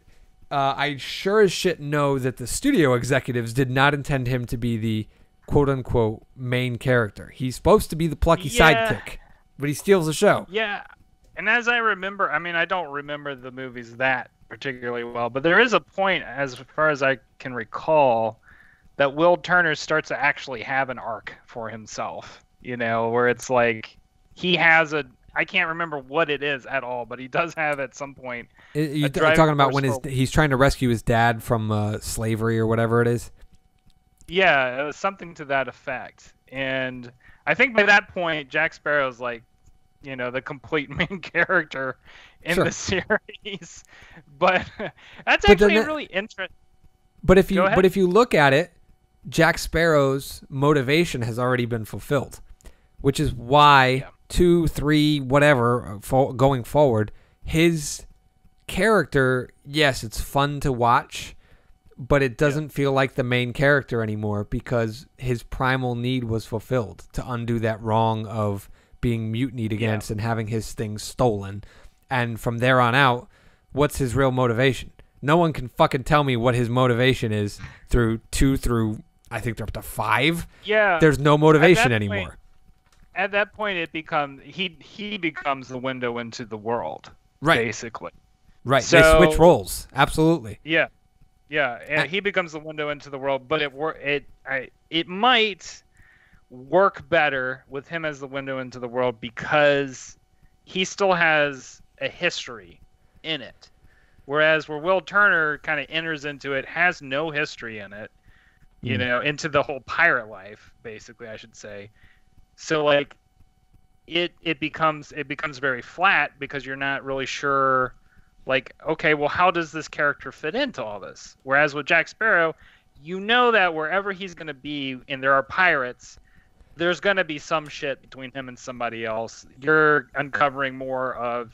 I sure as shit know that the studio executives did not intend him to be the quote-unquote main character. He's supposed to be the plucky sidekick, but he steals the show.
Yeah, and as I remember, I don't remember the movies that particularly well, but there is a point, as far as I can recall, that Will Turner starts to actually have an arc for himself, where it's like, he has I can't remember what it is at all, but he does have at some point.
You're talking about when he's trying to rescue his dad from slavery or whatever it is?
Yeah, it was something to that effect. And I think by that point, Jack Sparrow's like, the complete main character in the series. But that's actually really interesting.
But if you look at it, Jack Sparrow's motivation has already been fulfilled, which is why 2, 3, whatever, going forward, his character, yes, it's fun to watch, but it doesn't feel like the main character anymore because his primal need was fulfilled to undo that wrong of being mutinied against and having his things stolen. And from there on out, what's his real motivation? No one can fucking tell me what his motivation is through 2 through, I think they're up to 5.
Yeah.
There's no motivation anymore.
At that point, he becomes the window into the world, basically.
Right. So, they switch roles. Absolutely.
Yeah, and he becomes the window into the world. But it might work better with him as the window into the world because he still has a history in it. Whereas where Will Turner kind of enters into it, has no history in it, you know, into the whole pirate life, basically, I should say. So like it becomes very flat because you're not really sure, like, okay, well, how does this character fit into all this? Whereas with Jack Sparrow, you know that wherever he's going to be, and there are pirates, there's going to be some shit between him and somebody else. You're uncovering more of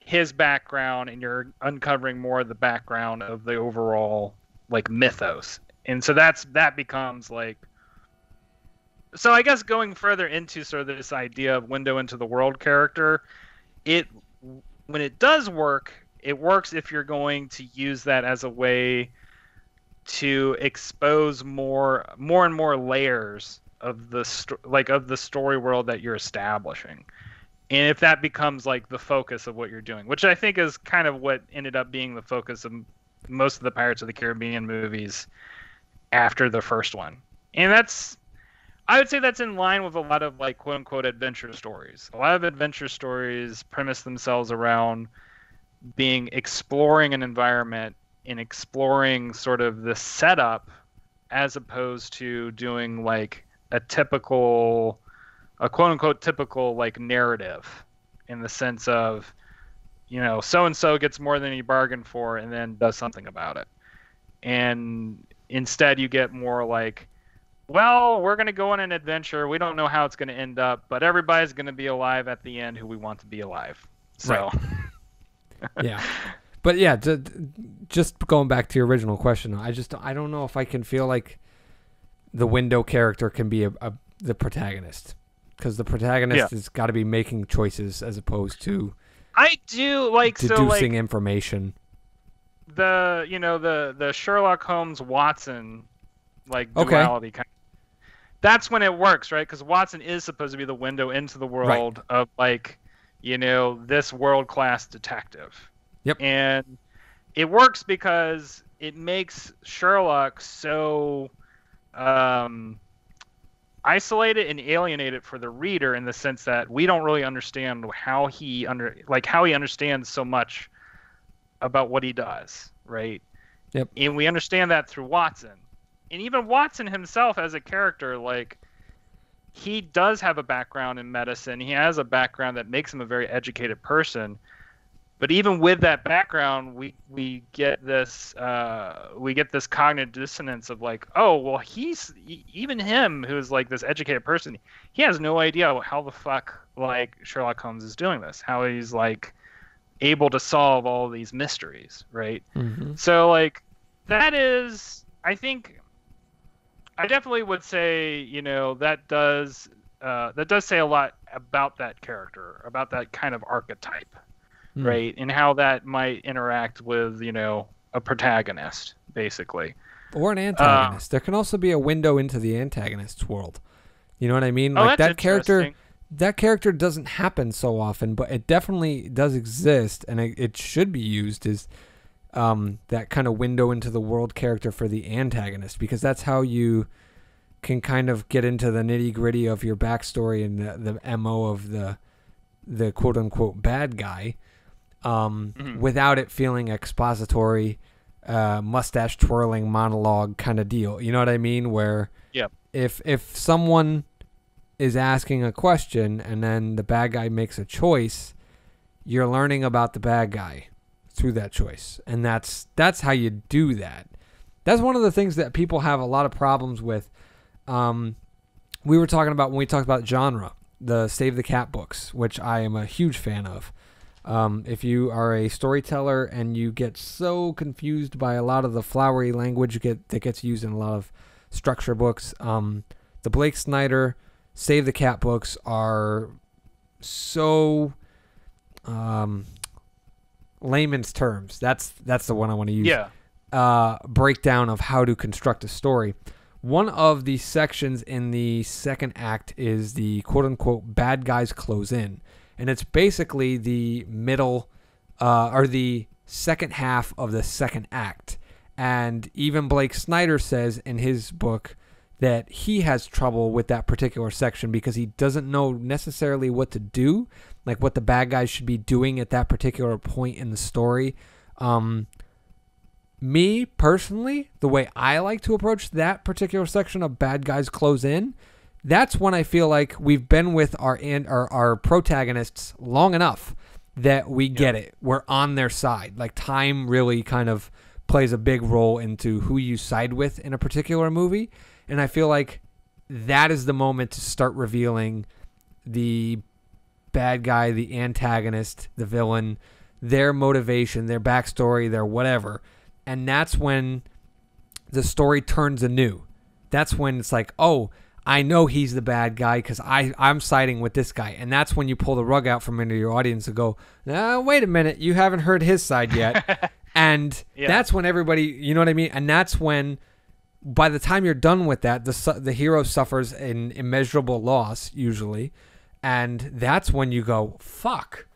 his background, and you're uncovering more of the background of the overall, like, mythos. And so that becomes, like... So I guess going further into sort of this idea of window into the world character, when it does work, it works if you're going to use that as a way to expose more and more layers of the story world that you're establishing, and if that becomes like the focus of what you're doing, which I think is kind of what ended up being the focus of most of the Pirates of the Caribbean movies after the first one. And I would say that's in line with a lot of, like, quote unquote adventure stories. A lot of adventure stories premise themselves around exploring an environment and exploring sort of the setup, as opposed to doing like a quote unquote typical like narrative, in the sense of, you know, so and so gets more than he bargained for and then does something about it. And instead you get more like, well, we're going to go on an adventure. We don't know how it's going to end up, but everybody's going to be alive at the end who we want to be alive. So,
right. Yeah. But yeah, just going back to your original question, I don't know if I can feel like the window character can be the protagonist, because the protagonist has got to be making choices as opposed to deducing information. The Sherlock Holmes Watson duality kind of, that's when it works, right? Because Watson is supposed to be the window into the world of, like, you know, this world-class detective. Yep.
And it works because it makes Sherlock so isolated and alienated for the reader, in the sense that we don't really understand how he understands so much about what he does, right?
Yep.
And we understand that through Watson. And even Watson himself as a character, like, he does have a background in medicine. He has a background that makes him a very educated person. But even with that background, we get this cognitive dissonance of, like, oh, well, even him, who's like this educated person, he has no idea how the fuck, like, Sherlock Holmes is doing this, how he's, like, able to solve all these mysteries, right?
Mm-hmm.
So, like, that is, I think, I definitely would say, you know, that does say a lot about that character, about that kind of archetype, right? And how that might interact with, you know, a protagonist, basically.
Or an antagonist. There can also be a window into the antagonist's world. You know what I mean? Like, that character doesn't happen so often, but it definitely does exist, and it should be used as that kind of window into the world character for the antagonist, because that's how you can kind of get into the nitty gritty of your backstory and the MO of the quote unquote bad guy, without it feeling expository, mustache twirling monologue kind of deal. You know what I mean? Where if someone is asking a question and then the bad guy makes a choice, you're learning about the bad guy through that choice, and that's how you do that. That's one of the things that people have a lot of problems with. We were talking about when we talked about genre, the Save the Cat books, which I am a huge fan of. If you are a storyteller and you get so confused by a lot of the flowery language that gets used in a lot of structure books, the Blake Snyder Save the Cat books are so layman's terms. That's the one I want to use. Breakdown of how to construct a story. One of the sections in the second act is the quote-unquote bad guys close in. And it's basically the middle or the second half of the second act. And even Blake Snyder says in his book that he has trouble with that particular section because he doesn't know necessarily what to do, like what the bad guys should be doing at that particular point in the story. Me, personally, the way I like to approach that particular section of bad guys close in, that's when I feel like we've been with our protagonists long enough that we get it. We're on their side. Like, time really kind of plays a big role into who you side with in a particular movie. And I feel like that is the moment to start revealing the bad guy, the antagonist, the villain, their motivation, their backstory, their whatever. And that's when the story turns anew. That's when it's like, oh, I know he's the bad guy because I'm siding with this guy. And that's when you pull the rug out from under your audience and go, wait a minute, you haven't heard his side yet. And that's when everybody, you know what I mean? And that's when, by the time you're done with that, the hero suffers an immeasurable loss, usually. And that's when you go, fuck,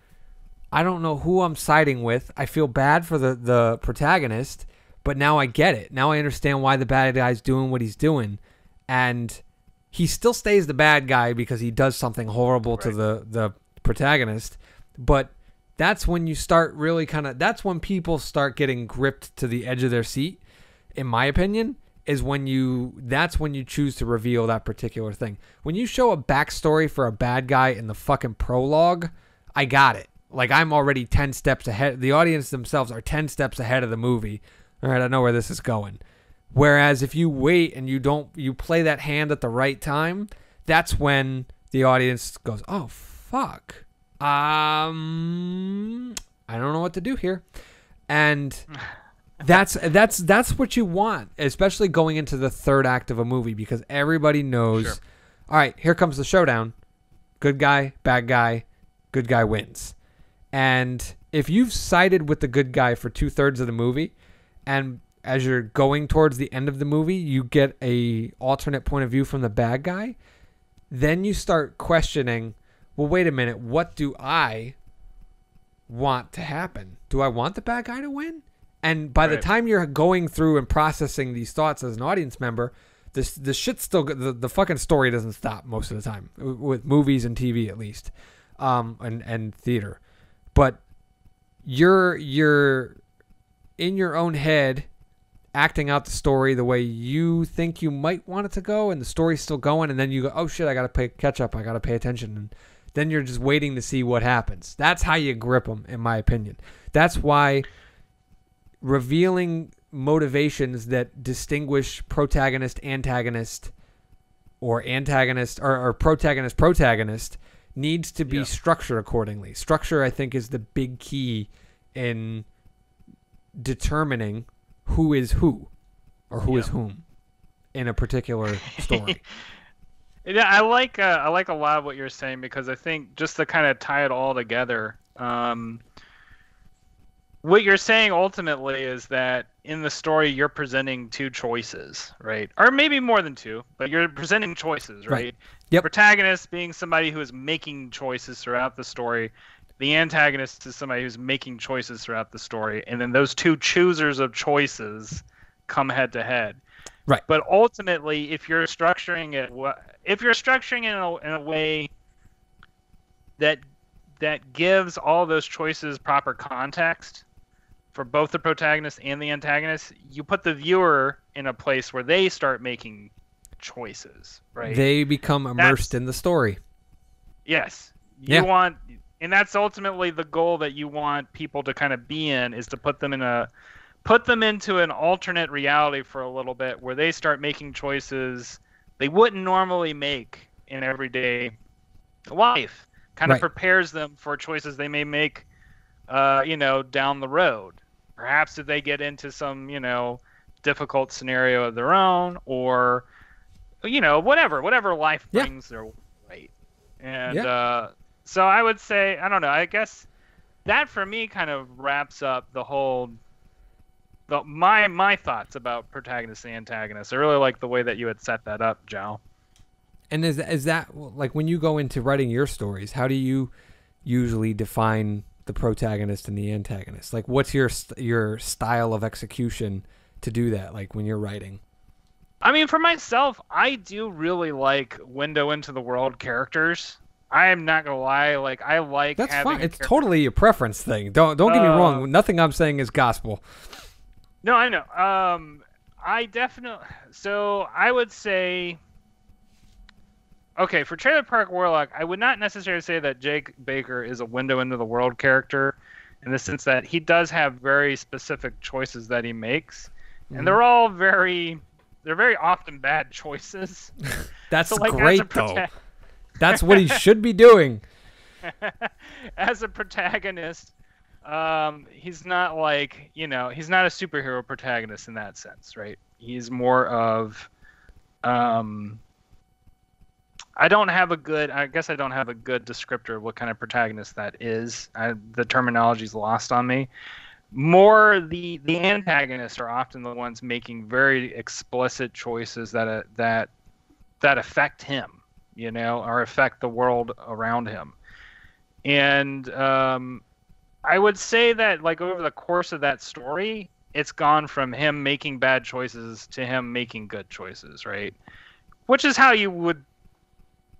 I don't know who I'm siding with. I feel bad for the protagonist, but now I get it. Now I understand why the bad guy's doing what he's doing. And he still stays the bad guy because he does something horrible to the protagonist. But that's when you start really that's when people start getting gripped to the edge of their seat, in my opinion, that's when you choose to reveal that particular thing. When you show a backstory for a bad guy in the fucking prologue, I got it. Like, I'm already 10 steps ahead. The audience themselves are 10 steps ahead of the movie. All right, I know where this is going. Whereas if you wait and you play that hand at the right time, that's when the audience goes, oh, fuck. I don't know what to do here. And that's what you want, especially going into the third act of a movie, because everybody knows, all right, here comes the showdown. Good guy, bad guy, good guy wins. And if you've sided with the good guy for 2/3 of the movie, and as you're going towards the end of the movie, you get a alternate point of view from the bad guy, then you start questioning, well, wait a minute, what do I want to happen? Do I want the bad guy to win? And by the time you're going through and processing these thoughts as an audience member, the shit's still the fucking story doesn't stop most of the time, with movies and TV at least, and theater. But you're in your own head acting out the story the way you think you might want it to go, and the story's still going, and then you go, oh shit, I gotta catch up, I gotta pay attention, and then you're just waiting to see what happens. That's how you grip them, in my opinion. That's why revealing motivations that distinguish protagonist, antagonist, or antagonist, or protagonist needs to be structured accordingly. Structure, I think, is the big key in determining who is who, or who is whom, in a particular story.
Yeah, I like a lot of what you're saying, because I think just to kind of tie it all together, what you're saying ultimately is that in the story you're presenting two choices, right? Or maybe more than two, but you're presenting choices, right?
Yep.
The protagonist being somebody who is making choices throughout the story. The antagonist is somebody who's making choices throughout the story, and then those two choosers of choices come head to head.
Right.
But ultimately, if you're structuring it in a way that gives all those choices proper context for both the protagonist and the antagonist, you put the viewer in a place where they start making choices, right?
They become immersed in the story.
Yes. You want, and that's ultimately the goal that you want people to kind of be in, is to put them into an alternate reality for a little bit, where they start making choices they wouldn't normally make in everyday life. Kind of prepares them for choices they may make, down the road. Perhaps if they get into some, difficult scenario of their own, or, whatever life brings their way. And so I would say, I don't know, I guess that for me kind of wraps up the whole, my thoughts about protagonist and antagonist. I really like the way that you had set that up, Joe.
And is that, like, when you go into writing your stories, how do you usually define the protagonist and the antagonist? Like, what's your style of execution to do that, like, when you're writing?
I mean, for myself, I do really like window into the world characters. I am not gonna lie, like I like
That's
having
fine.
a
It's
character.
totally a preference thing. Don't get me wrong. Nothing I'm saying is gospel.
No, I know. I definitely. So I would say, okay, for Trailer Park Warlock, I would not necessarily say that Jake Baker is a window into the world character, in the sense that he does have very specific choices that he makes, and they're all they're very often bad choices.
That's
So, like,
great though. That's what he should be doing.
as a protagonist, he's not like, he's not a superhero protagonist in that sense, right? He's more of, I guess I don't have a good descriptor of what kind of protagonist that is. The terminology's lost on me. More the antagonists are often the ones making very explicit choices that affect him, or affect the world around him. And I would say that, like, over the course of that story, it's gone from him making bad choices to him making good choices, right? Which is how you would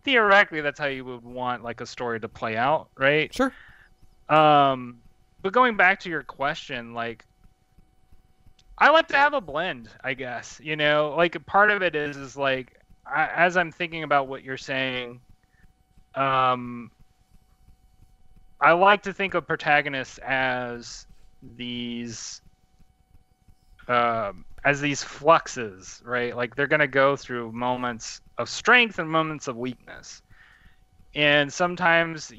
theoretically, that's how you would want, like, a story to play out, right?
Sure.
But going back to your question, like, I like to have a blend, I guess. Like, part of it is like, as I'm thinking about what you're saying, I like to think of protagonists as these fluxes, right? Like, they're going to go through moments of strength and moments of weakness. And sometimes,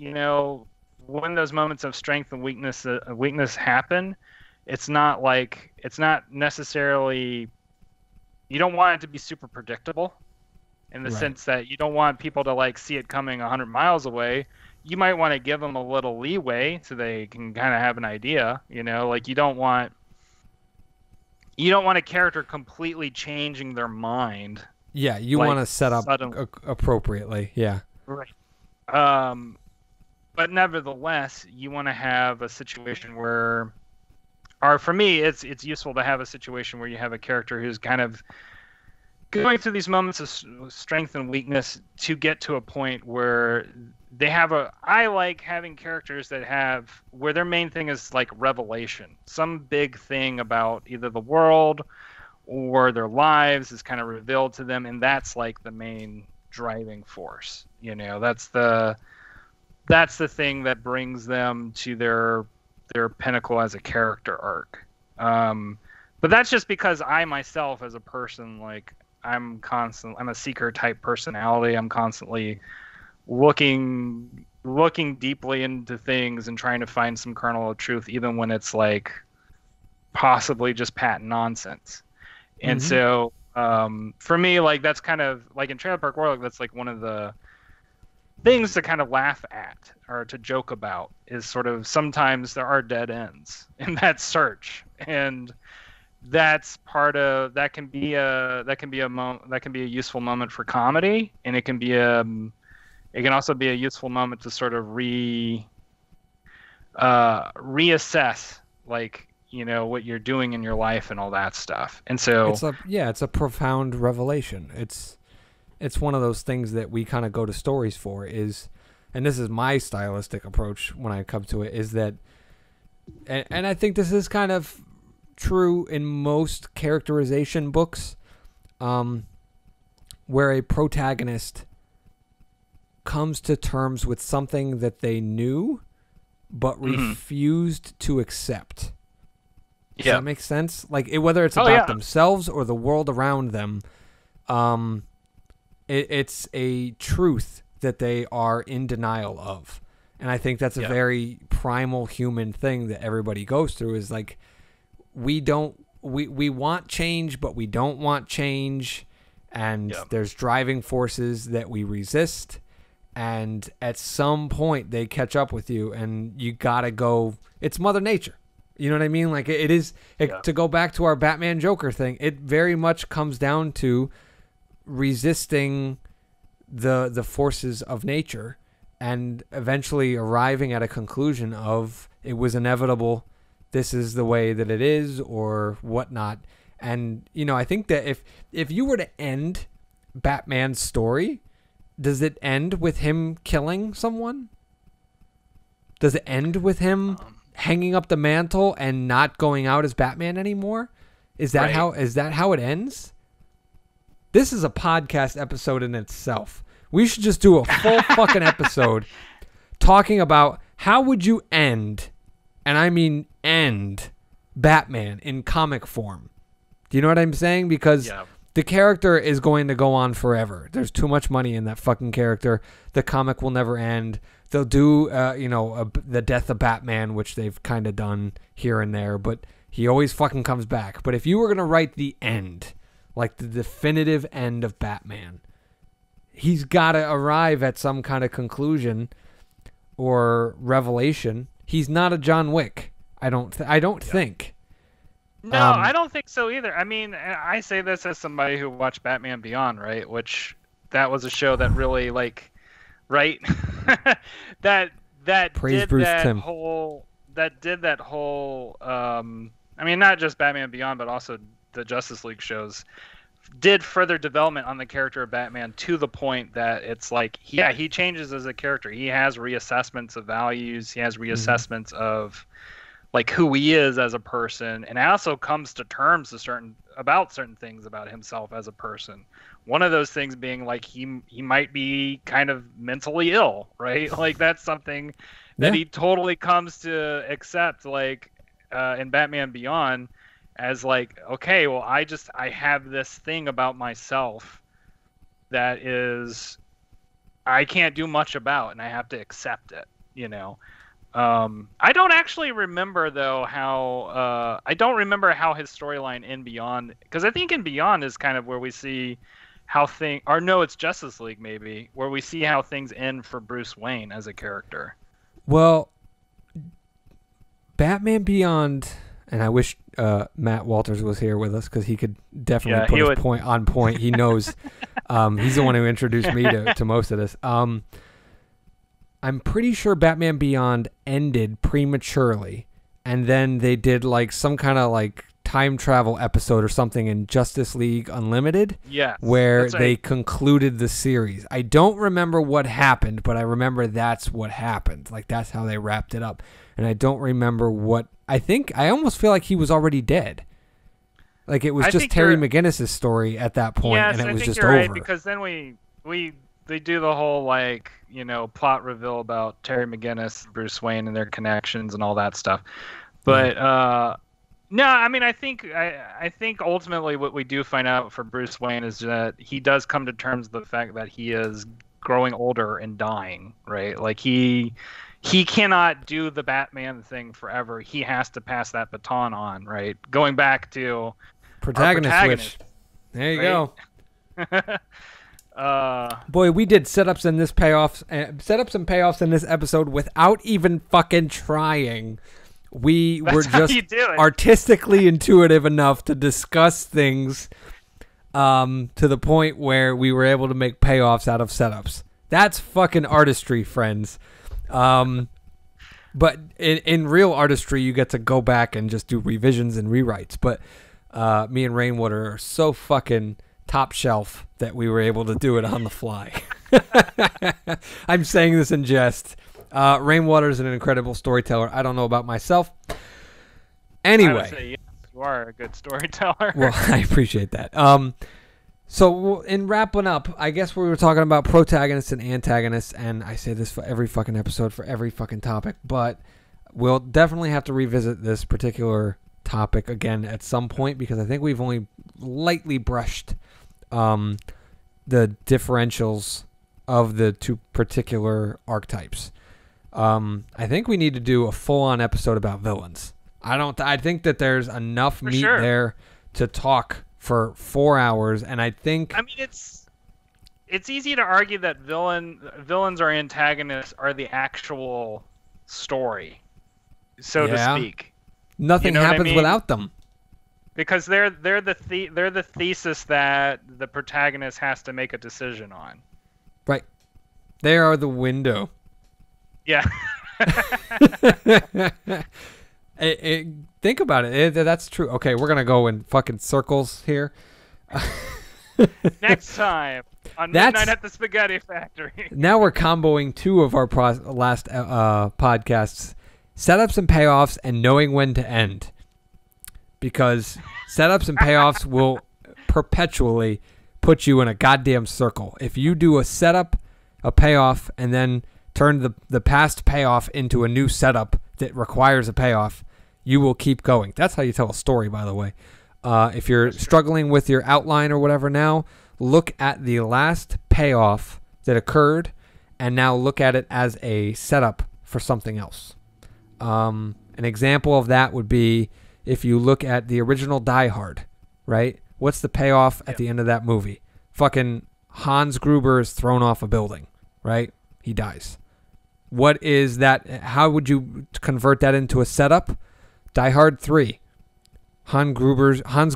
when those moments of strength and weakness happen, it's not necessarily, you don't want it to be super predictable, in the sense that you don't want people to, like, see it coming 100 miles away. You might want to give them a little leeway so they can kind of have an idea, like, you don't want a character completely changing their mind.
Yeah, you
like,
want to set up appropriately. Yeah.
Right. But nevertheless, you want to have a situation where, or for me, it's useful to have a situation where you have a character who's kind of going through these moments of strength and weakness to get to a point where they have I like having characters that have, where their main thing is, like, revelation. Some big thing about either the world or their lives is kind of revealed to them, and that's, like, the main driving force. That's the thing that brings them to their pinnacle as a character arc. But that's just because I myself, as a person, like, I'm a seeker type personality. I'm constantly looking deeply into things and trying to find some kernel of truth, even when it's, like, possibly just patent nonsense. And so, for me, like, that's kind of like in Trailer Park Warlock, that's, like, one of the things to kind of laugh at or to joke about, is sort of, sometimes there are dead ends in that search, and that's part of that can be a useful moment for comedy, and it can also be a useful moment to sort of reassess, like, what you're doing in your life and all that stuff. And so
it's a profound revelation. It's one of those things that we kind of go to stories for, and this is my stylistic approach when I come to it, is that, and I think this is kind of true in most characterization books, where a protagonist comes to terms with something that they knew but refused to accept. Does that make sense? Like, whether it's about themselves or the world around them, it's a truth that they are in denial of. And I think that's a very primal human thing that everybody goes through, is like, we want change, but we don't want change. And there's driving forces that we resist. And at some point they catch up with you, and you gotta go. It's Mother Nature. You know what I mean? Like, to go back to our Batman Joker thing, it very much comes down to resisting the forces of nature, and eventually arriving at a conclusion of, it was inevitable, this is the way that it is, or whatnot. And, you know, I think that if you were to end Batman's story, does it end with him killing someone? Does it end with him hanging up the mantle and not going out as Batman anymore? Is that how it ends? This is a podcast episode in itself. We should just do a full fucking episode talking about how would you end, and I mean end, Batman in comic form. Do you know what I'm saying? Because the character is going to go on forever. There's too much money in that fucking character. The comic will never end. They'll do, the death of Batman, which they've kind of done here and there, but he always fucking comes back. But if you were going to write the end, like the definitive end of Batman, he's got to arrive at some kind of conclusion or revelation. He's not a John Wick. I don't think.
No, I don't think so either. I mean, I say this as somebody who watched Batman Beyond, right? Which that was a show that really right? that
Praise
did
Bruce
that
Timm.
whole I mean, not just Batman Beyond, but also the Justice League shows did further development on the character of Batman to the point that it's like, yeah, he changes as a character. He has reassessments of values. He has reassessments of like who he is as a person, and also comes to terms about certain things about himself as a person. One of those things being like he might be kind of mentally ill, right? Like that's something that he totally comes to accept, like in Batman Beyond, as like, okay, well, I have this thing about myself that is I can't do much about, and I have to accept it, you know. I don't actually remember though how I don't remember how his storyline in Beyond, because I think in Beyond is kind of where we see how it's Justice League maybe, where we see how things end for Bruce Wayne as a character.
Well, Batman Beyond, and I wish Matt Walters was here with us because he could definitely put his point on point. He knows. He's the one who introduced me to most of this. I'm pretty sure Batman Beyond ended prematurely, and then they did like some kind of like time travel episode or something in Justice League Unlimited, where they concluded the series. I don't remember what happened, but I remember that's what happened. Like that's how they wrapped it up, and I don't remember what. I almost feel like he was already dead. Like it was just Terry McGinnis' story at that point, and it was just over.
Right, because then they do the whole like, you know, plot reveal about Terry McGinnis, Bruce Wayne, and their connections and all that stuff. But no, I mean, I think ultimately what we do find out for Bruce Wayne is that he does come to terms with the fact that he is growing older and dying, right? Like he cannot do the Batman thing forever. He has to pass that baton on, right? Going back to
protagonist switch. There you go. Boy, we did setups and payoffs in this episode without even fucking trying. We were just artistically intuitive enough to discuss things to the point where we were able to make payoffs out of setups. That's fucking artistry, friends. But in real artistry, you get to go back and just do revisions and rewrites. But me and Rainwater are so fucking top shelf that we were able to do it on the fly. I'm saying this in jest. Rainwater is an incredible storyteller. I don't know about myself. Anyway,
I would say, yes, you are a good storyteller.
Well, I appreciate that. So in wrapping up, I guess we were talking about protagonists and antagonists, and I say this for every fucking episode, for every fucking topic, but we'll definitely have to revisit this particular topic again at some point, because I think we've only lightly brushed the differentials of the two particular archetypes. I think we need to do a full-on episode about villains. I think that there's enough meat there to talk for 4 hours, and I mean,
it's easy to argue that villains or antagonists are the actual story, so to speak.
Nothing happens without them,
because they're the thesis that the protagonist has to make a decision on.
Right, they are the window.
Yeah.
Think about it. That's true. Okay, we're gonna go in fucking circles here.
Next time on Midnight at the Spaghetti Factory.
Now we're comboing two of our last podcasts: setups and payoffs, and knowing when to end. Because setups and payoffs will perpetually put you in a goddamn circle. If you do a setup, a payoff, and then turn the past payoff into a new setup that requires a payoff, you will keep going. That's how you tell a story, by the way. If you're struggling with your outline or whatever now, look at the last payoff that occurred and now look at it as a setup for something else. An example of that would be if you look at the original Die Hard, right? What's the payoff at the end of that movie? Fucking Hans Gruber is thrown off a building, right? He dies. What is that? How would you convert that into a setup? Die Hard 3. Hans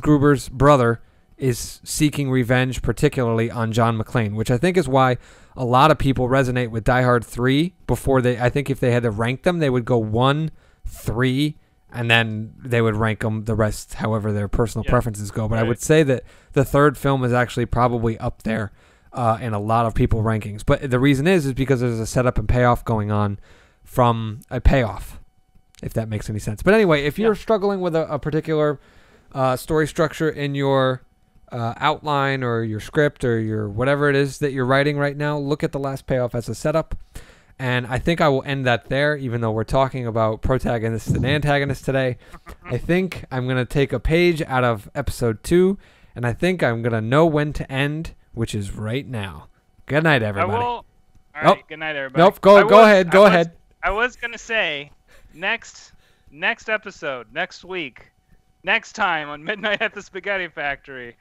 Gruber's brother is seeking revenge, particularly on John McClane, which I think is why a lot of people resonate with Die Hard 3 I think if they had to rank them, they would go 1, 3, and then they would rank them the rest however their personal preferences go. But I would say that the third film is actually probably up there in a lot of people rankings. But the reason is because there's a setup and payoff going on from a payoff, if that makes any sense. But anyway, if you're struggling with a particular story structure in your outline or your script or your whatever it is that you're writing right now, look at the last payoff as a setup. And I think I will end that there, even though we're talking about protagonists and antagonists today. I think I'm going to take a page out of episode 2, and I think I'm going to know when to end, which is right now. Good night, everybody.
All right, good night, everybody.
Nope, go ahead.
I was going to say, next episode, next week, next time on Midnight at the Spaghetti Factory,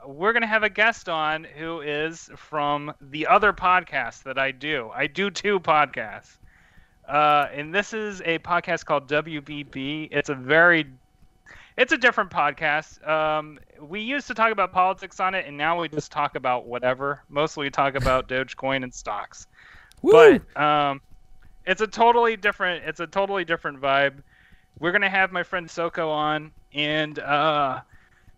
we're going to have a guest on who is from the other podcast that I do. I do 2 podcasts. And this is a podcast called WBB. It's a different podcast. We used to talk about politics on it, and now we just talk about whatever. Mostly we talk about Dogecoin and stocks.
Woo!
But it's a totally different vibe. We're going to have my friend Soko on, and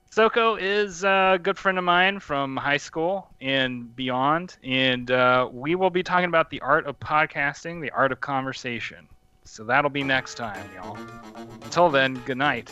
Soko is a good friend of mine from high school and beyond, and we will be talking about the art of podcasting, the art of conversation. So that'll be next time, y'all. Until then, good night.